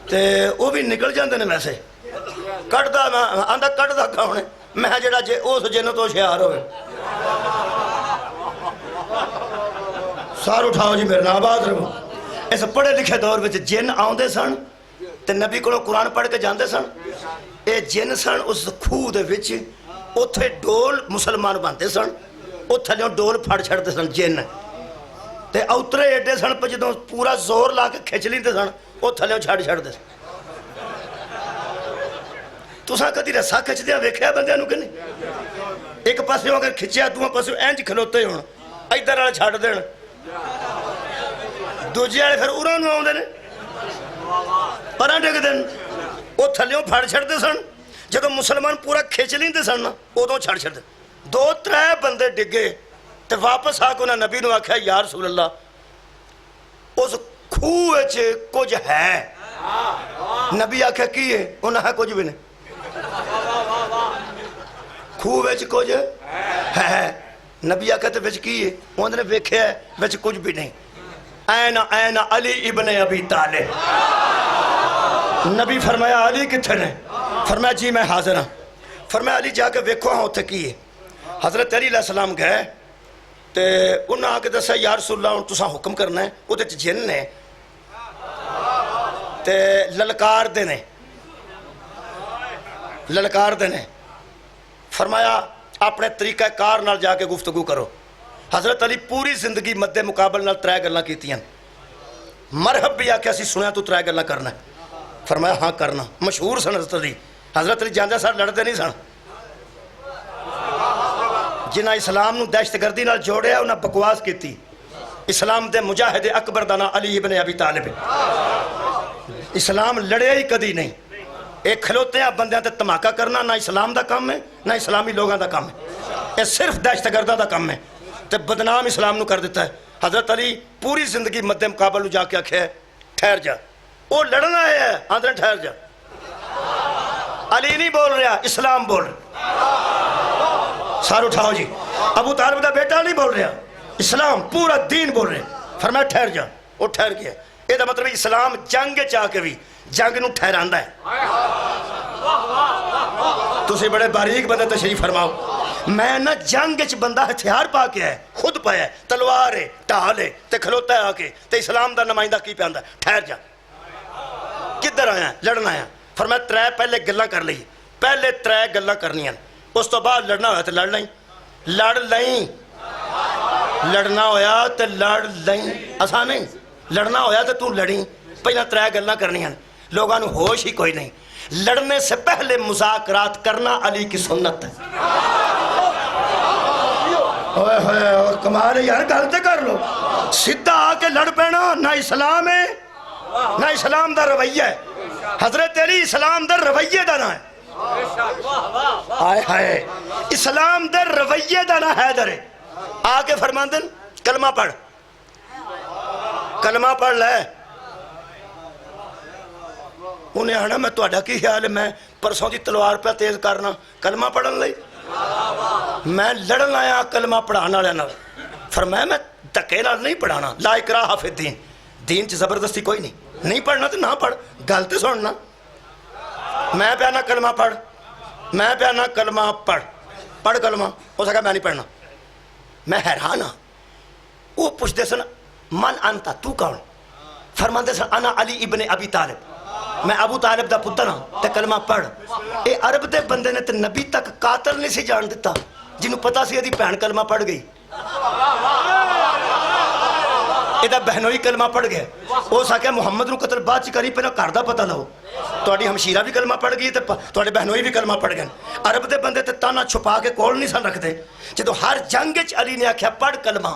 تے وہ بھی نکل جاندے نے. ویسے کڈدا آندا کڈدا کون ہے میں جڑا اس جن تو ہوشیار ہوئے. سار اٹھاؤ جی میرے نام آباد رہو. اس پڑھے لکھے دور میں جن آؤندے سن تے نبی کو قرآن پڑھ کے جاندے سن. اے جن سن اس خوہ دے وچ اتھے ڈول مسلمان بنتے سن وہ تھلیوں ڈول پھڑ چھڑتے سن جن تے اوترے ایڈے سن پہ جدوں پورا زور لا کے کھچ لیندے سن وہ تھلیوں چھڑتے سن. تساں کدی رسا کھچدیا ویکھیا بندیاں نوں کہ نہیں؟ ایک پاسے اگر کھچیا دوواں پاسے انج کھلوتے ہون ادھر والے چھڈ دین دوجے والے پھر اُراں نوں آوندے نے پراں ڈگ دین وہ تھلیوں پھڑ چھڑتے سن. جدوں مسلمان پورا کھچ لیندے سن نا ادوں چھڑ چھڑتے. 2-3 بندے ڈگے تے واپس آ کے انہاں نبی نوں آکھیا یا رسول اللہ اس خوہ وچ کچھ ہے. نبی آکھیا کی ہے؟ انہاں ہے کچھ بھی نہیں. خوہ وچ کچھ ہے. نبی آکھیا تے وچ کی ہے؟ انہاں نے ویکھیا ہے وچ کچھ بھی نہیں. این علی ابن ابی طالب. نبی فرمایا علی کتھے نے؟ فرمایا جی میں حاضر ہاں. فرمایا علی جا کے ویکھو ہاں اتھے کی ہے. حضرت علی علیہ السلام گئے تے انہاں آ کے دسیا یا رسول اللہ تساں حکم کرنا ہے وہ جن نے تے للکار دے نے فرمایا اپنے طریقہ کار نال جا کے گفتگو کرو. حضرت علی پوری زندگی مد مقابل نال 3 گلاں کیتیاں. مرحب بھی آکھیا سی سنیا تو 3 گلاں کرنا ہے. فرمایا ہاں کرنا. مشہور سن حضرت علی. حضرت علی جاندے سر لڑتے نہیں سن. جنہاں اسلام نو دہشت گردی نال جوڑیا انہاں بکواس کیتی. اسلام دے مجاہد اکبر دا نام علی ابن ابی طالب. اسلام لڑیا ہی کدی نہیں. ایک کھلوتے ہیں بندیاں تے دھماکہ کرنا نہ اسلام دا کام ہے نہ اسلامی لوگاں دا کام ہے. یہ صرف دہشت گرداں دا کام ہے تے بدنام اسلام نو کر دیتا ہے. حضرت علی پوری زندگی مد مقابل جا کے آکھے ٹھہر جا. وہ لڑنا ہے آندھر ٹھہر جا. علی نہیں بول رہا اسلام بول رہا. سار اٹھاؤ جی. ابو طالب دا بیٹا نہیں بول رہا اسلام پورا دین بول رہے. فرمایا ٹھہر جا. وہ ٹھہر گیا. یہ دا مطلب اسلام جنگ چاہ کے بھی جنگ نو ٹھہراندا ہے. تسی بڑے باریک بندے تشریف فرماؤ. میں نہ جنگ چ بندہ ہتھیار پا کے ہے خود پایا ہے تلوار ہے ڈھال ہے تے کھلوتا ہے آ کے تے اسلام دا نمائندہ کی پہ آندا ہے ٹھہر جا. کدھر آیا؟ لڑنا آیا. فرمایا 3 پہلے گلاں کر لی. پہلے 3 گلاں کرنیاں اس تو بعد لڑنا ہویا تے لڑ لیں. لڑ لیں. لڑنا ہویا تے لڑ لیں. آسان نہیں. لڑنا ہویا تے تو لڑیں. پہلے 3 گلاں کرنیاں. لوگاں نو ہوش ہی کوئی نہیں. لڑنے سے پہلے مذاکرات کرنا علی کی سنت ہے. اوئے ہوئے کمال ہے یار گل تے کر لو. سیدھا آ کے لڑ پینا نہ اسلام ہے نہ اسلام دا رویہ ہے. حضرت علی اسلام دا رویہ دا نہ ہے. آئے ہائے اسلام دا رویہ دا نہ حیدر ہے. آ کے فرماندن کلمہ پڑھ. کلمہ پڑھ لے. انہیں آنا میں توڑا کی خیال ہے میں پرسوں دی تلوار پہ تیز کرنا کلمہ پڑھن لئی. میں لڑن آیا کلمہ پڑھانا لینا. فرمایا میں دکے نال نہیں پڑھانا. لا اکراہ فی الدین. دین چ زبردستی کوئی نہیں پڑھنا تو نہ پڑھ. گل تے سننا. میں پہ آنا کلمہ پڑھ. میں پہ آنا کلمہ پڑھ. پڑھ کلمہ. ہو سکا میں نہیں پڑھنا. میں حیران ہاں. وہ پوچھتے سن من انتا تو کون؟ فرماندے سن انا علی ابن ابی طالب. میں ابو طالب دا پتر ہاں تے کلمہ پڑھ. اے عرب دے بندے نے تے نبی تک قاتل نہیں سی جان دیتا جنہوں پتا سی دی بہن کلمہ پڑھ گئی. یہ بہنوئی کلمہ پڑھ گئے. ہو سکے محمد نو قتل بعد چ کری پہلے گھر دا پتہ لو. تہاڈی ہمشیرہ بھی کلمہ پڑھ گئی تے تہاڈے بہنوئی بھی کلمہ پڑھ گئے. عرب دے بندے تے تانا چھپا کے کول نہیں سن رکھتے. جدوں ہر جنگ وچ علی نے آکھیا پڑھ کلمہ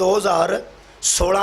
2016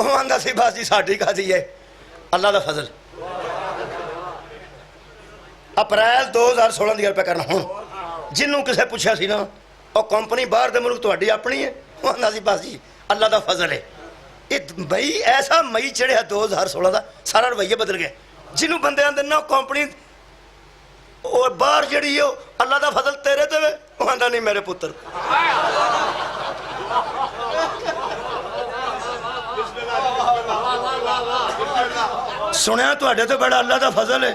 ਉਹ ਆਂਦਾ ਸੀ ਬਸ ਜੀ ਸਾਡੀ ਕਾਦੀ ਹੈ, ਅੱਲਾ ਦਾ ਫਜ਼ਲ। ਅਪ੍ਰੈਲ 2016 ਦੀ ਗੱਲ ਪੈ ਕਰਨਾ। ਹੁਣ ਜਿਹਨੂੰ ਕਿਸੇ ਪੁੱਛਿਆ ਸੀ ਨਾ ਉਹ ਕੰਪਨੀ ਬਾਹਰ ਦੇ ਮੁਲਕ ਤੁਹਾਡੀ ਆਪਣੀ ਹੈ, ਉਹ ਆਂਦਾ ਸੀ ਬਸ ਜੀ ਅੱਲਾ ਦਾ ਫਜ਼ਲ ਹੈ। ਇਹ ਮਈ ਐਸਾ ਮਈ ਚੜਿਆ 2016 ਦਾ, ਸਾਰਾ ਰਵੱਈਆ ਬਦਲ ਗਿਆ। ਜਿਹਨੂੰ ਬੰਦੇ ਆਂਦੇ ਨਾ ਕੰਪਨੀ ਉਹ ਬਾਹਰ ਜਿਹੜੀ ਉਹ ਅੱਲਾ ਦਾ ਫਜ਼ਲ ਤੇਰੇ ਤੇ ਵੇ, ਉਹ ਆਂਦਾ ਨਹੀਂ ਮੇਰੇ ਪੁੱਤਰ। ਸੁਣਿਆ ਤੁਹਾਡੇ ਤੇ ਬੜਾ ਅੱਲਾ ਦਾ ਫਜ਼ਲ ਹੈ।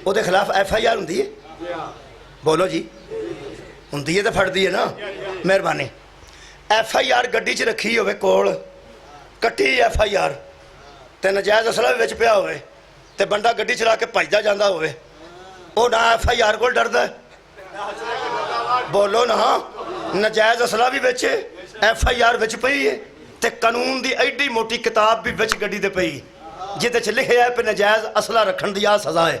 ਉਹਦੇ ਖਿਲਾਫ FIR ਹੁੰਦੀ ਹੈ? ਬੋਲੋ ਜੀ, ਹੁੰਦੀ ਹੈ ਤਾਂ ਫੜਦੀ ਹੈ ਨਾ। ਮਿਹਰਬਾਨੀ। FIR ਗੱਡੀ 'ਚ ਰੱਖੀ ਹੋਵੇ ਕੋਲ, ਕੱਟੀ FIR ਤੇ ਨਜਾਇਜ਼ ਅਸਲਾ ਵਿੱਚ ਪਿਆ ਹੋਵੇ ਤੇ ਬੰਦਾ ਗੱਡੀ ਚਲਾ ਕੇ ਭੱਜਦਾ ਜਾਂਦਾ ਹੋਵੇ, ਉਹ ਨਾ FIR ਕੋਲ ਡਰਦਾ? ਬੋਲੋ ਨਾ। ਨਜਾਇਜ਼ ਅਸਲਾ ਵੀ ਵਿੱਚ, FIR ਵਿੱਚ ਪਈ ਹੈ ਤੇ ਕਾਨੂੰਨ ਦੀ ਐਡੀ ਮੋਟੀ ਕਿਤਾਬ ਵੀ ਵਿੱਚ ਗੱਡੀ ਤੇ ਪਈ, ਜਿਹਦੇ 'ਚ ਲਿਖਿਆ ਹੈ ਕਿ ਨਜਾਇਜ਼ ਅਸਲਾ ਰੱਖਣ ਦੀ ਆ ਸਜ਼ਾ ਹੈ।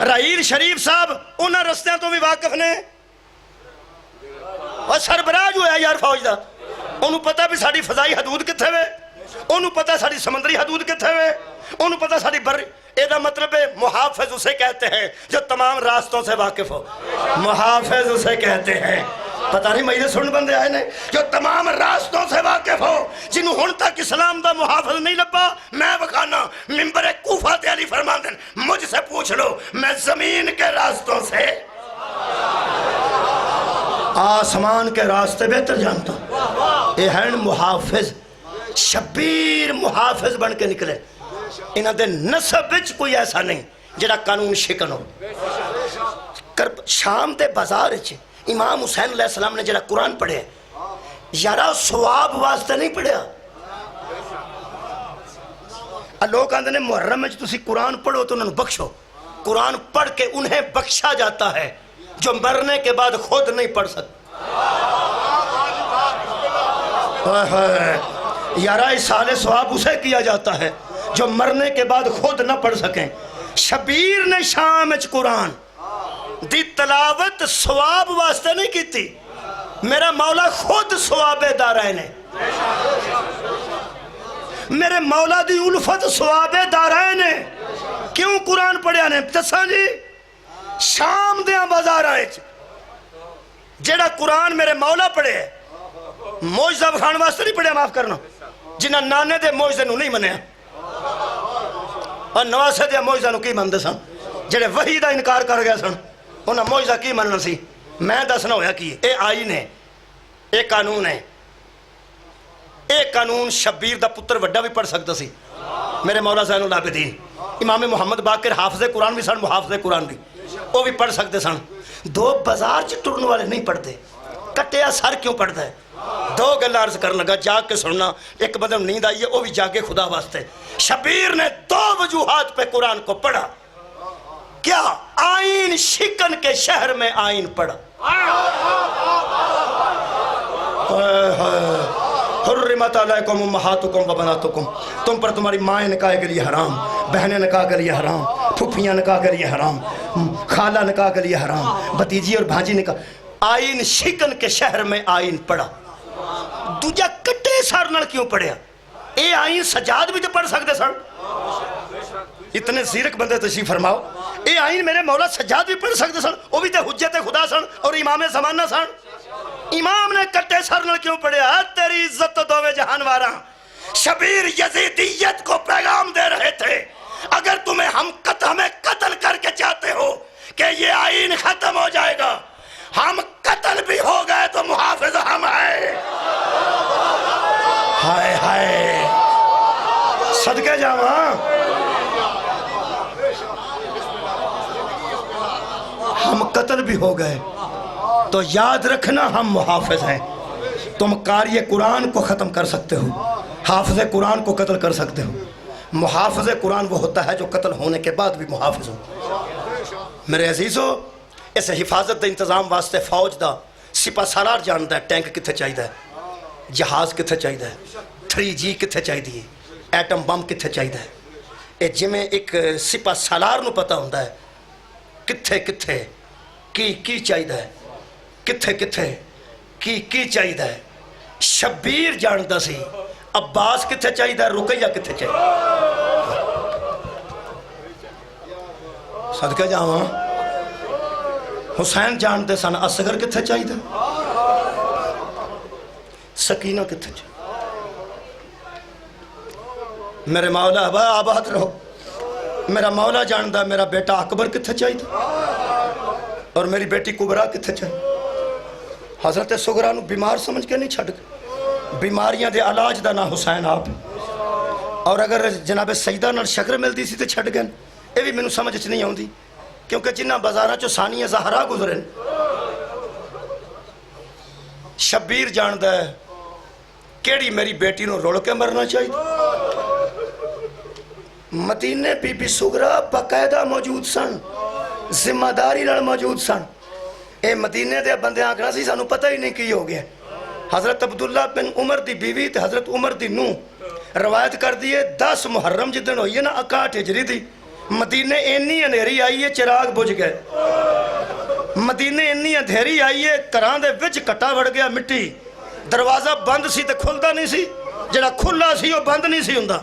راہیل شریف صاحب انہاں رستیاں تو بھی واقف نے اور سربراہ جو ہے یار فوج دا انہوں پتہ بھی ساڑی فضائی حدود کتھے ہوئے انہوں پتہ ساڑی سمندری حدود کتھے ہوئے انہوں پتہ ساڑی بر ایدہ مطلب ہے محافظ اسے کہتے ہیں جو تمام راستوں سے واقف ہو محافظ اسے کہتے ہیں پتہ نہیں مجھے سن بندے آئے نے جو تمام راستوں سے واقف ہو جنہوں ہن تک اسلام دا محافظ نہیں لبا میں بکھانا ممبر کوفہ تے علی فرمان دیں مجھ سے پوچھ لو میں زمین کے راستوں سے آسمان کے راستے بہتر جانتا ہوں یہ ہے محافظ شبیر محافظ بن کے نکلے انہاں دے نسب وچ کوئی ایسا نہیں جڑا قانون شکن ہو شام دے بازار وچ امام حسین علیہ السلام نے جڑا قرآن پڑھے یارا ثواب واسطے نہیں پڑھیا لوگ کہتے ہیں محرم میں تسی قرآن پڑھو تو انہوں بخشو قرآن پڑھ کے انہیں بخشا جاتا ہے جو مرنے کے بعد خود نہیں پڑھ سکتے یارا اصحال ثواب اسے کیا جاتا ہے جو مرنے کے بعد خود نہ پڑھ سکیں شبیر نے شام وچ قرآن دی تلاوت ثواب واسطے نہیں کی تھی میرا مولا خود ثواب دارین ہے میرے مولا دی الفت ثواب دارین ہے کیوں قرآن پڑھیا نے تساں جی شام دیاں بازار آئے جیڑا قرآن میرے مولا پڑھے موجزہ بخان واسطے نہیں پڑھیا معاف کرنا جنہاں نانے دے موجزے نو نہیں منیا اور نواسے دے موجزہ نو کی مندے سن جیڑے وحی دا انکار کر گیا سن انہاں موجزہ کی مننا سی میں دسنا ہویا کی اے آئین ہے اے قانون ہے اے قانون شبیر دا پتر وڈا بھی پڑھ سکتا سی میرے مولا زین العابدین امام محمد باقر حافظ قرآن بھی سن محافظ قرآن بھی وہ بھی پڑھ سکتے سن دو بازار چ ٹرن والے نہیں پڑھتے کٹیا سر کیوں پڑھتا ہے دو گلہ عرض کرنے لگا جاگ کے سننا ایک بدم نیند آئی ہے وہ بھی جاگے خدا واسطے شبیر نے دو وجوہات پہ قرآن کو پڑھا کیا آئین شکن کے شہر میں آئین پڑھا حرمت علیکم امہاتکم و بناتکم تم پر تمہاری مائیں نکاح کے لیے حرام بہنیں نکاح کے لیے حرام پھوپھیاں نکاح کے لیے حرام خالہ نکاح کے لیے حرام بھتیجی اور بھانجی نکاح آئین شکن کے شہر میں آئین پڑھا دوجہ کٹے سار نل کیوں پڑھیا اے آئین سجاد بھی تو پڑھ سکتے سن اتنے زیرک بندے تشریف فرماؤ اے آئین میرے مولا سجاد بھی پڑھ سکتے سن وہ بھی تے حجت خدا سن اور امام زمانہ سن امام نے کٹے سر نل کیوں پڑھیا تیری عزت تو دوے جہان وارا شبیر یزیدیت کو پیغام دے رہے تھے اگر تمہیں ہمیں قتل کر کے چاہتے ہو کہ یہ آئین ختم ہو جائے گا ہم قتل بھی ہو گئے تو محافظ ہم ہیں ہائے ہائے صدقے جاواں ہم قتل بھی ہو گئے تو یاد رکھنا ہم محافظ ہیں تم قاری قرآن کو ختم کر سکتے ہو حافظ قرآن کو قتل کر سکتے ہو محافظ قرآن وہ ہوتا ہے جو قتل ہونے کے بعد بھی محافظ ہو میرے عزیزو اس حفاظت دا انتظام واسطے فوج دا سپہ سالار جانتا ہے ٹینک کتھے چاہیے ہے جہاز کتھے چاہیے ہے 3G کتھے چاہیے ایٹم بم کتھے چاہیے ہے اے جمیں ایک سپہ سالار نو پتہ ہوندہ ہے کتھے کتھے کی چاہیے ہے کتھے کتھے کی چاہیے ہے شبیر جانتا سی عباس کتھے چاہیے ہے رقیہ کتھے چاہیے صدقہ جاواں حسین جانتے سن اصغر کتھے چاہیے سکینہ کتھے چاہیے میرے مولا آباد رہو میرا مولا جانتا میرا بیٹا اکبر کتھے چاہیے اور میری بیٹی کبرا کتھے چاہیے حضرت سغرا نو بیمار سمجھ کے نہیں چھڑ گئے بیماریاں دے علاج دا نا حسین آپ اور اگر جناب سیدہ نال شکر ملتی سی تے چھڑ گئے یہ بھی میں سمجھ نہیں آؤں کیونکہ جنہ بازاراں چو ثانیہ زہرا گزرن شبیر جاندا ہے کیڑی میری بیٹی نو رول کے مرنا چاہیے مدینے بی بی سغرا باقاعدہ موجود سن ذمہ داری نال موجود سن اے مدینے دے بندے آکھنا سی سانو پتہ ہی نہیں کی ہو گیا حضرت عبداللہ بن عمر دی بیوی تے حضرت عمر دی نو روایت کر دیئے 10 محرم جدن ہوئی ہے نا 61 ہجری دی مدینے اینی اندھیری آئی ہے چراغ بجھ گئے، مدینے اینی اندھیری آئی ہے گھراں دے وچ کٹا وڑ گیا مٹی، دروازہ بند سی تے کھلدا نہیں سی، جڑا کھلا سی وہ بند نہیں سی ہوندا،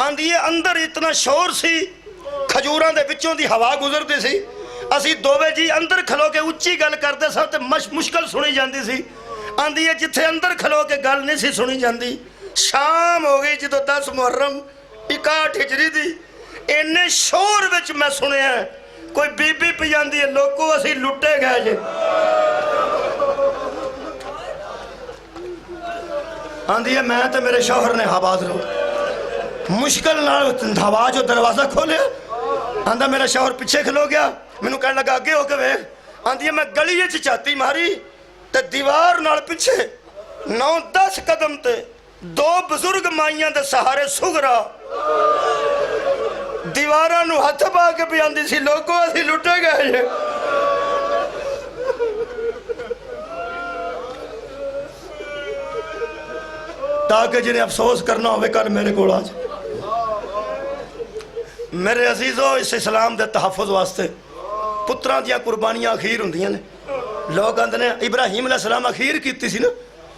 آندی ہے اندر اتنا شور سی، کھجوراں دے وچوں دی ہوا گزردی سی، اسی دووے جی اندر کھلو کے اچھی گل کردے سا تے مشکل سنی جاندی سی، آندی ہے جتھے اندر کھلو کے گل نہیں سی سنی جاندی۔ شام ہو گئی جدو 10 محرم 61 ہجری دی، اینے شور وچ میں سنے ہیں کوئی بی بی پی جاندی ہے لوگوں اسی لٹے گئے جے، آندی ہے میں تے میرے شوہر نے آواز رو مشکل نال ہوا جو دروازہ کھولیا، آندہ میرا شوہر پیچھے کھلو گیا، میں نو کہنے لگا آگے ہو کے ویکھ، آندی ہے میں گلی وچ چاتی ماری تے دیوار نال پیچھے 9-10 قدم تے 2 بزرگ مائیاں دے سہارے سگرا دیواراں نو ہتھ پا کے بھی آندی سی لوگوں اسی لٹے گئے جے۔ تاکہ جنہیں افسوس کرنا ہوئے کر میرے کو آج میرے عزیزو اس اسلام دے تحفظ واسطے پتران دیا قربانیاں اخیر ہوندیاں نے، لوگ آندے نے ابراہیم علیہ السلام اخیر کیتی سی نا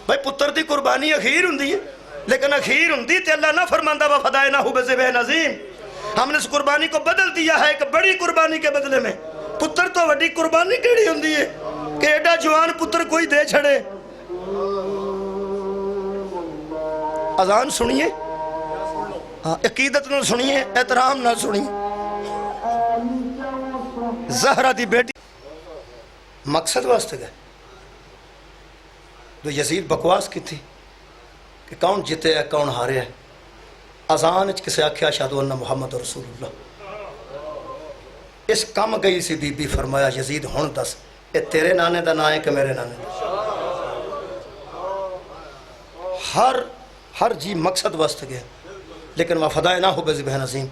بھائی پتر دی قربانی اخیر ہوندی ہے، لیکن اخیر ہوندی تے اللہ نہ فرماندہ وفدائناہو بذبح عظیم، ہم نے اس قربانی کو بدل دیا ہے ایک بڑی قربانی کے بدلے میں۔ پتر تو وڈی قربانی کیڑی ہوندی ہے کہ ایڈا جوان پتر کوئی دے چھڑے۔ اذان سنیے، عقیدت نہ سنیے، احترام نہ سنیے۔ زہرہ دی بیٹی مقصد واسطے گئے جو یزید بکواس کی تھی کہ کون جیتے ہے کون ہارے ہے، اذان اچھ کسے آکھیا اشہدو ان محمد رسول اللہ، اس کم گئی سی بی بی فرمایا یزید ہون دس اے تیرے نانے دا نا ہے کہ میرے نانے دا، ہر جی مقصد واسطے گئے، لیکن وفدائناہو بذبح عظیم،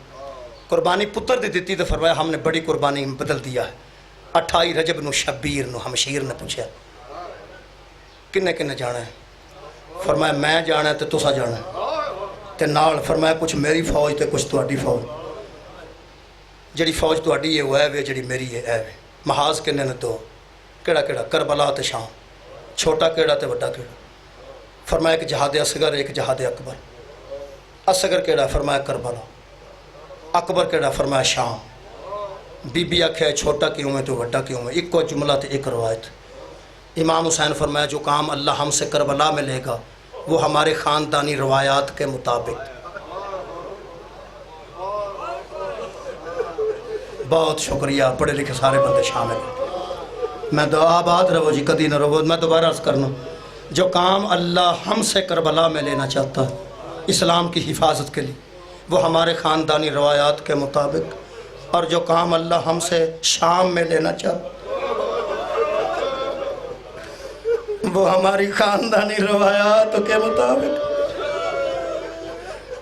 قربانی پتر دی دیتی تو فرمایا ہم نے بڑی قربانی بدل دیا ہے۔ 28 رجب نو شبیر نو ہمشیر نے پوچھا کنے کنے جانا ہے، فرمایا میں جانا ہے تے تسا جانا ہے، تے نال فرمایا کچھ میری فوج تے کچھ تہاڈی فوج، جڑی فوج تہاڈی ہے وہ ہے جڑی میری ہے اے وے، محاذ کنے نے دو، کیڑا کیڑا کربلا تے شام، چھوٹا کیڑا تے بڑا کیڑا، فرمایا ایک جہاد اصغر ایک جہاد اکبر، اصغر کیڑا فرمایا کربلا، اکبر کیڑا فرمایا شام، بی بی آکھیا چھوٹا کیوں میں تو بڑا کیوں میں، ایک کو جملہ تے ایک روایت۔ امام حسین فرمایا جو کام اللہ ہم سے کربلا میں لے گا وہ ہمارے خاندانی روایات کے مطابق۔ بہت شکریہ، پڑھے لکھے سارے بندے شامل ہیں، میں دعا آباد رہو جی کدی نہ رہو، میں دوبارہ عرض کرنا جو کام اللہ ہم سے کربلا میں لینا چاہتا ہے اسلام کی حفاظت کے لیے وہ ہمارے خاندانی روایات کے مطابق، اور جو کام اللہ ہم سے شام میں لینا چاہتا وہ ہماری خاندانی روایات کے مطابق۔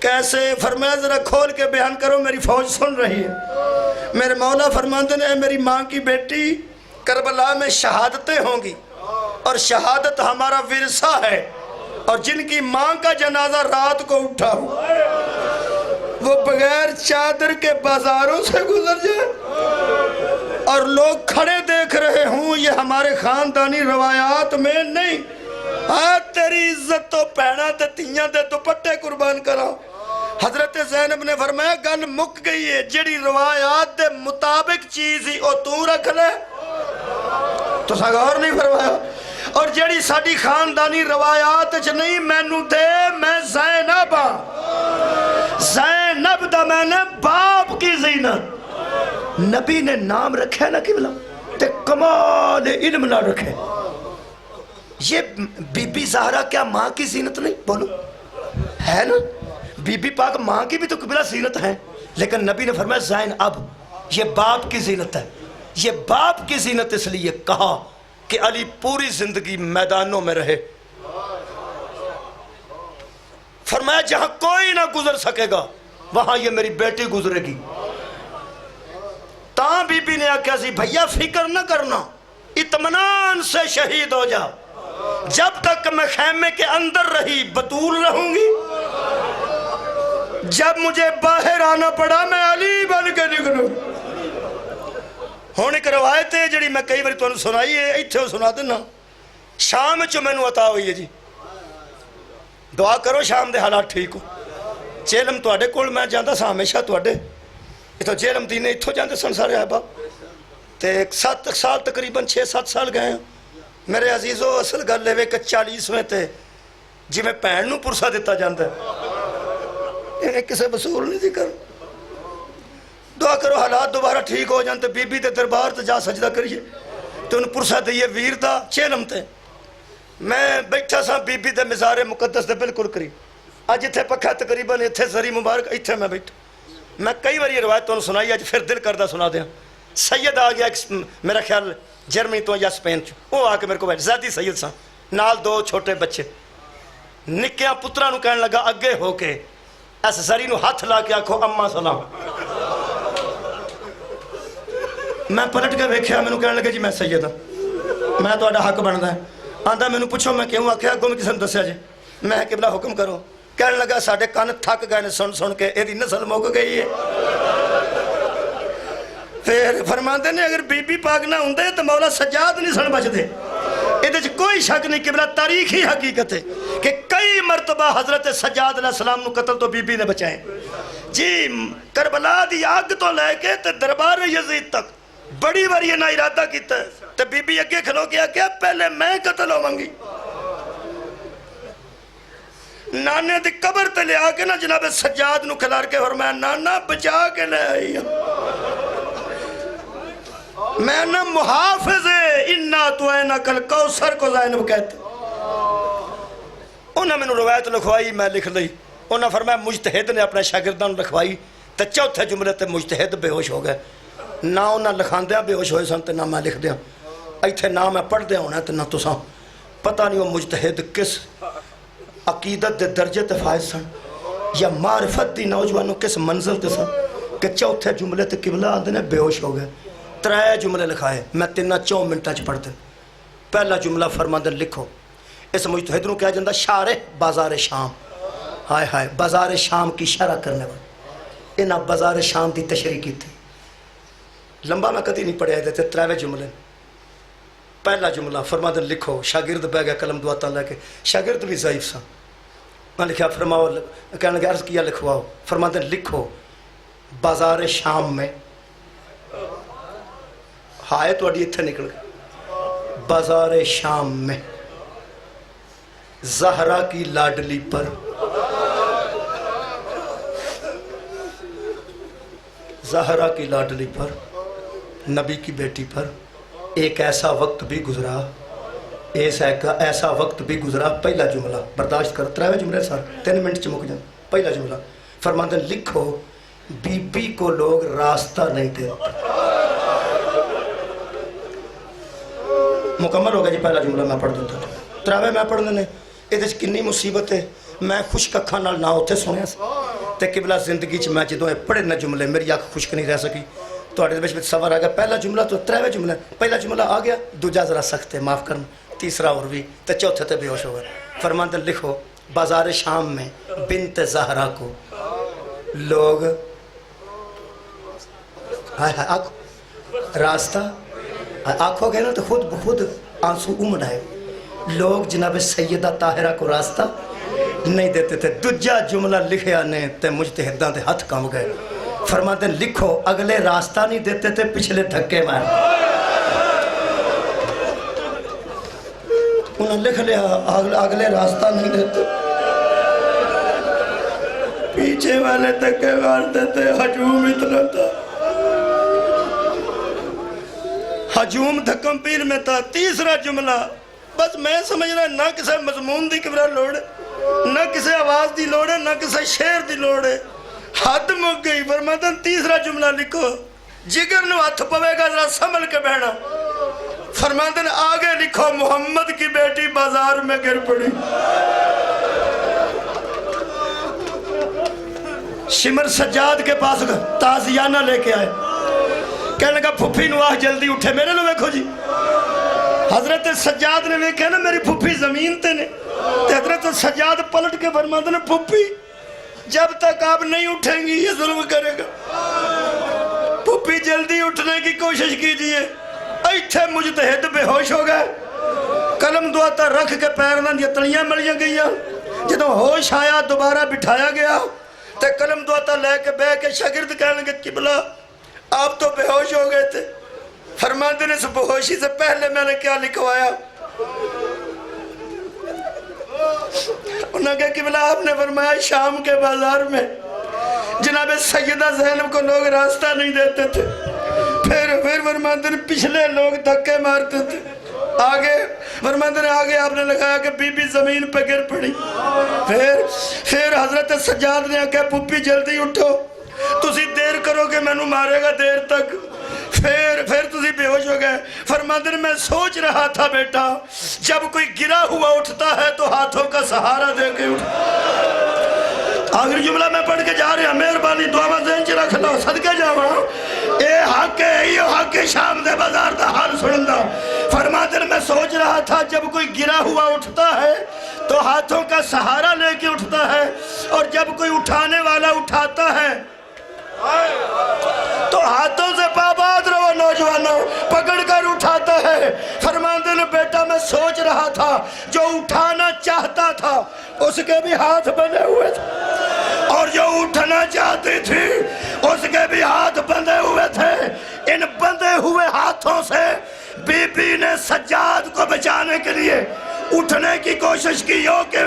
کیسے؟ فرمایا ذرا کھول کے بیان کرو، میری فوج سن رہی ہے۔ میرے مولا فرماتے ہیں میری ماں کی بیٹی کربلا میں شہادتیں ہوں گی، اور شہادت ہمارا ورثہ ہے، اور جن کی ماں کا جنازہ رات کو اٹھا ہو وہ بغیر چادر کے بازاروں سے گزر جائے اور لوگ کھڑے دیکھ رہے ہوں، یہ ہمارے خاندانی روایات میں نہیں۔ تیری عزت تو پہنا تے تیاں دے دوپٹے قربان کرا۔ حضرت زینب نے فرمایا گل مک گئی ہے، جڑی روایات دے مطابق چیز ہی او تو رکھ لے، تو غور نہیں فرمایا، اور جڑی ساڈی خاندانی روایات چ نہیں مینوں دے، میں زینب ہاں، زینب دا میں نے باپ کی زینت۔ نبی نے نام رکھے نا قبلہ تے کمال علم نہ رکھے۔ یہ بی بی زہرا کیا ماں کی زینت نہیں؟ بولو ہے نا، بی بی پاک ماں کی بھی تو قبلہ زینت ہے، لیکن نبی نے فرمایا زین اب یہ باپ کی زینت ہے۔ یہ باپ کی زینت اس لیے کہا کہ علی پوری زندگی میدانوں میں رہے، فرمایا جہاں کوئی نہ گزر سکے گا وہاں یہ میری بیٹی گزرے گی۔ تاں بی بی نے آکھا سی بھیا فکر نہ کرنا، اطمینان سے شہید ہو جا، جب تک میں خیمے کے اندر رہی بطول رہوں گی، جب مجھے باہر آنا پڑا میں علی بن کے نکلوں. ہوں ایک روایت ہے جڑی میں کئی بار تمہیں سنائی ہے, اتنے سنا دینا. شام چ مینوں عطا ہوئی ہے جی. دعا کرو شام دے حالات ٹھیک ہو. چیلم تواڈے کول میں جاندا سا ہمیشہ تواڈے اتوں چیلم دینے اتوں جاندے سن سارے احباب. تے 7 سال تقریباً 6-7 سال گئے ہیں میرے عزیزو. اصل گل ہے کہ 40ویں تے جی میں بھن نوں پرسا دتا جاندا ہے, کسے وصول نہیں کر. دعا کرو حالات دوبارہ ٹھیک ہو جان تے بی بی دے دربار تے جا سجدہ کریے تے انہوں پرسا دئیے ویر دا چیلم تے. میں بیٹھا سا بی بی دے مزار مقدس دے بالکل قریب. اج اتھے پکھا تقریباً اتھے زری مبارک اتھے میں بیٹھا. میں کئی بار یہ روایت تمہیں سنائی, اج پھر دل کردہ سنا دیا. سید آ گیا میرا خیال جرمنی تو یا سپین چ, وہ آ کے میرے کو بیٹھ زیادی سید سا نال 2 چھوٹے بچے. نکیاں پترا نو کہنے لگا اگے ہو کے اس زری نو ہاتھ لا کے آکھو اماں سلام. میں پلٹ کے ویکھیا, مینوں کہنے لگا جی میں سید ہاں, میں تہاڈا حق بندا ہے. آندا مینوں پوچھو میں کیوں آکھیا, اگوں میں کسے نوں دسیا جی. میں قبلہ حکم کرو. کہنے لگا ساڈے کان تھک گئے نے سن سن کے, ایدی نسل مک گئی ہے. پھر فرماندے نے اگر بی بی پاک نہ ہوندے تو مولا سجاد نہیں سن بچدے. ادھے چ کوئی شک نہیں, قبلہ تاریخی حقیقت ہے کہ کئی مرتبہ حضرت سجاد علیہ السلام نو قتل تو بی بی نے بچائے جی. کربلا دی آگ تو لے کے تے دربار یزید تک بڑی بار یہ نہ ارادہ کیتا ہے. تے بی بی اگے کھلو گیا کہ پہلے میں قتل ہوواں گی. نانے دی قبر تے لے آ کے نا جناب سجاد نو کھلار کے فرمایا نانا بچا کے لے آئی میں نا محافظ انا تو اینا کل کوثر کو زینب کہتے. انہوں نے روایت لکھوائی, میں لکھ لئی. انہوں نے فرمایا مجتہد نے اپنے شاگردان لکھوائی تو چوتھے جملے تے مجتہد بے ہوش ہو گئے. نہ انہوں نے لکھاندیاں بے ہوش ہوئے سن تے نہ میں لکھ دیاں. ایتھے نہ میں پڑھ دیا ہونا تے نہ تساں. پتہ نہیں وہ مجتہد کس عقیدت دے درجے تے فائز سن یا معرفت دی نوجوانوں کس منزل تے سن کہ چوتھے جملے تے قبلہ آندے نے بے ہوش ہو گئے. 3 جملے لکھائے, میں 3-4 منٹاں چ پڑھ دیں. پہلا جملہ فرماندے لکھو. اس مجتہد نوں کہا جاندہ شارح بازار شام. ہائے ہائے, بازار شام کی شرح کرنے والے انہاں بازار شام دی تشریح کی تھی. لمبا میں کدی نہیں پڑھیا دیتے. 3 جملے. پہلا جملہ فرماندے لکھو. شاگرد بہ گیا قلم دعاتا لے کے, شاگرد بھی ضعیف سا. میں لکھا فرماؤ, کہنے لگا عرض کیا لکھواؤ. فرماندے لکھو بازار شام میں. ہائے تو اڈی اتھے نکل گئے. بازار شام میں زہرا کی لاڈلی پر زہرا کی لاڈلی پر نبی کی بیٹی پر ایک ایسا وقت بھی گزرا, ایسا وقت بھی گزرا. پہلا جملہ برداشت کر. 3 جملے سر 3 منٹ چمک جائیں. پہلا جملہ فرماندے لکھو بی بی کو لوگ راستہ نہیں دیتے. مکمل ہو گیا جی پہلا جملہ. میں پڑھ دیتا ہوں. 3 میں پڑھ دینے. یہ کنی مصیبت ہے. میں خشک اکھاں نال نہ اتھے سنیا تے قبلہ زندگی چ میں جدوں پڑھے نہ جملے میری اکھ خشک نہیں رہ سکی. تواڈے وچ سوال آ گیا. پہلا جملہ تو 3 جملے. پہلا جملہ آ گیا, دوجا ذرا سخت ہے معاف کرنا, تیسرا اور بھی, تے چوتھے تے بے ہوش ہو گئے. فرماندے لکھو بازار شام میں بنت زہرا کو لوگ ہائے ہائے آنکھو راستہ آنکھو گئے نا تو خود بخود آنسو امڑ آئے. لوگ جناب سیدہ طاہرہ کو راستہ نہیں دیتے تھے. دوجا جملہ لکھیا نے تے مجتہداں دے ہاتھ کام گئے. فرماتے لکھو اگلے راستہ نہیں دیتے تھے, پچھلے دھکے مار. انہوں نے لکھ لیا اگلے راستہ نہیں دیتے, پیچھے والے دھکے مارتے تھے. ہجوم اتنا تھا, ہجوم دھکم پیر میں تھا. تیسرا جملہ بس میں سمجھ رہا نہ کسی مضمون دی کبرا لوڑ ہے, نہ کسی آواز دی لوڑ ہے, نہ کسی شعر دی لوڑ ہے. حد مک گئی. فرماتا تیسرا جملہ لکھو جگر نو ہاتھ پوے گا ذرا سنبھل کے بہنا. فرماتے ہیں آگے لکھو محمد کی بیٹی بازار میں گر پڑی. شمر سجاد کے پاس تازیانہ لے کے آئے. کہنے لگا پھپھی نو آہ جلدی اٹھے. میرے لو دیکھو جی, حضرت سجاد نے کہنا میری پھپھی زمین تے نے. حضرت سجاد پلٹ کے فرماتے ہیں پھپھی جب تک آپ نہیں اٹھیں گی یہ ظلم کرے گا. پھپھی جلدی اٹھنے کی کوشش کیجئے. ایتھے مجتہد بے ہوش ہو گئے. قلم دعاتا رکھ کے پیرنا دیا تلیاں ملیاں گئیاں. جدوں ہوش آیا دوبارہ بٹھایا گیا تے قلم دعاتا لے کے بے کے شاگرد کہنے لگے قبلہ آپ تو بے ہوش ہو گئے تھے. فرماتے نے اس بے ہوشی سے پہلے میں نے کیا لکھوایا؟ انہوں نے کہا قبلہ آپ نے فرمایا شام کے بازار میں جناب سیدہ زینب کو لوگ راستہ نہیں دیتے تھے. پھر فرماتے نے پچھلے لوگ دھکے مارتے تھے. آگے فرماتے نے آگے آپ نے لگایا کہ بی بی زمین پہ گر پڑی. پھر حضرت سجاد نے کہا پھپھی جلدی اٹھو تسی دیر کرو کہ میں نو مارے گا دیر تک. پھر تسی بے ہوش ہو گئے. فرماتے نے میں سوچ رہا تھا بیٹا جب کوئی گرا ہوا اٹھتا ہے تو ہاتھوں کا سہارا دے کے اٹھتا. آخری جملہ میں پڑھ کے جا رہا مہربانی دعا ذہن چ رکھ لو صدقے جاواں. اے حق ہے یہ حق شام دے بازار دا حال سنندا. فرماتے ہیں میں سوچ رہا تھا جب کوئی گرا ہوا اٹھتا ہے تو ہاتھوں کا سہارا لے کے اٹھتا ہے اور جب کوئی اٹھانے والا اٹھاتا ہے تو ہاتھوں سے پاباد رہو نوجوانوں پکڑ کر اٹھاتا ہے. فرماتے ہیں بیٹا میں سوچ رہا تھا جو اٹھانا چاہتا تھا اس کے بھی ہاتھ بندھے ہوئے تھے اور جو اٹھنا چاہتی تھی اس کے بھی ہاتھ بندھے ہوئے تھے. ان بندھے ہوئے ہاتھوں سے بی بی نے سجاد کو بچانے کے لیے اٹھنے کی کوشش کی. یوں کہ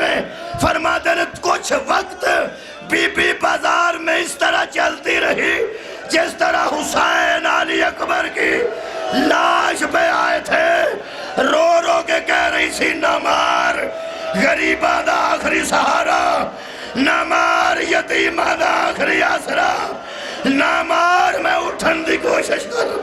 فرماتے ہیں کچھ وقت بی بی بازار میں اس طرح چلتی رہی جس طرح حسین علی اکبر کی لاش پہ آئے تھے. رو رو کے کہہ رہی سی نہ مار غریباں دا آخری سہارا, نہ مار یتیماں دا آخری آسرا, نہ مار میں اٹھن دی کوشش کر.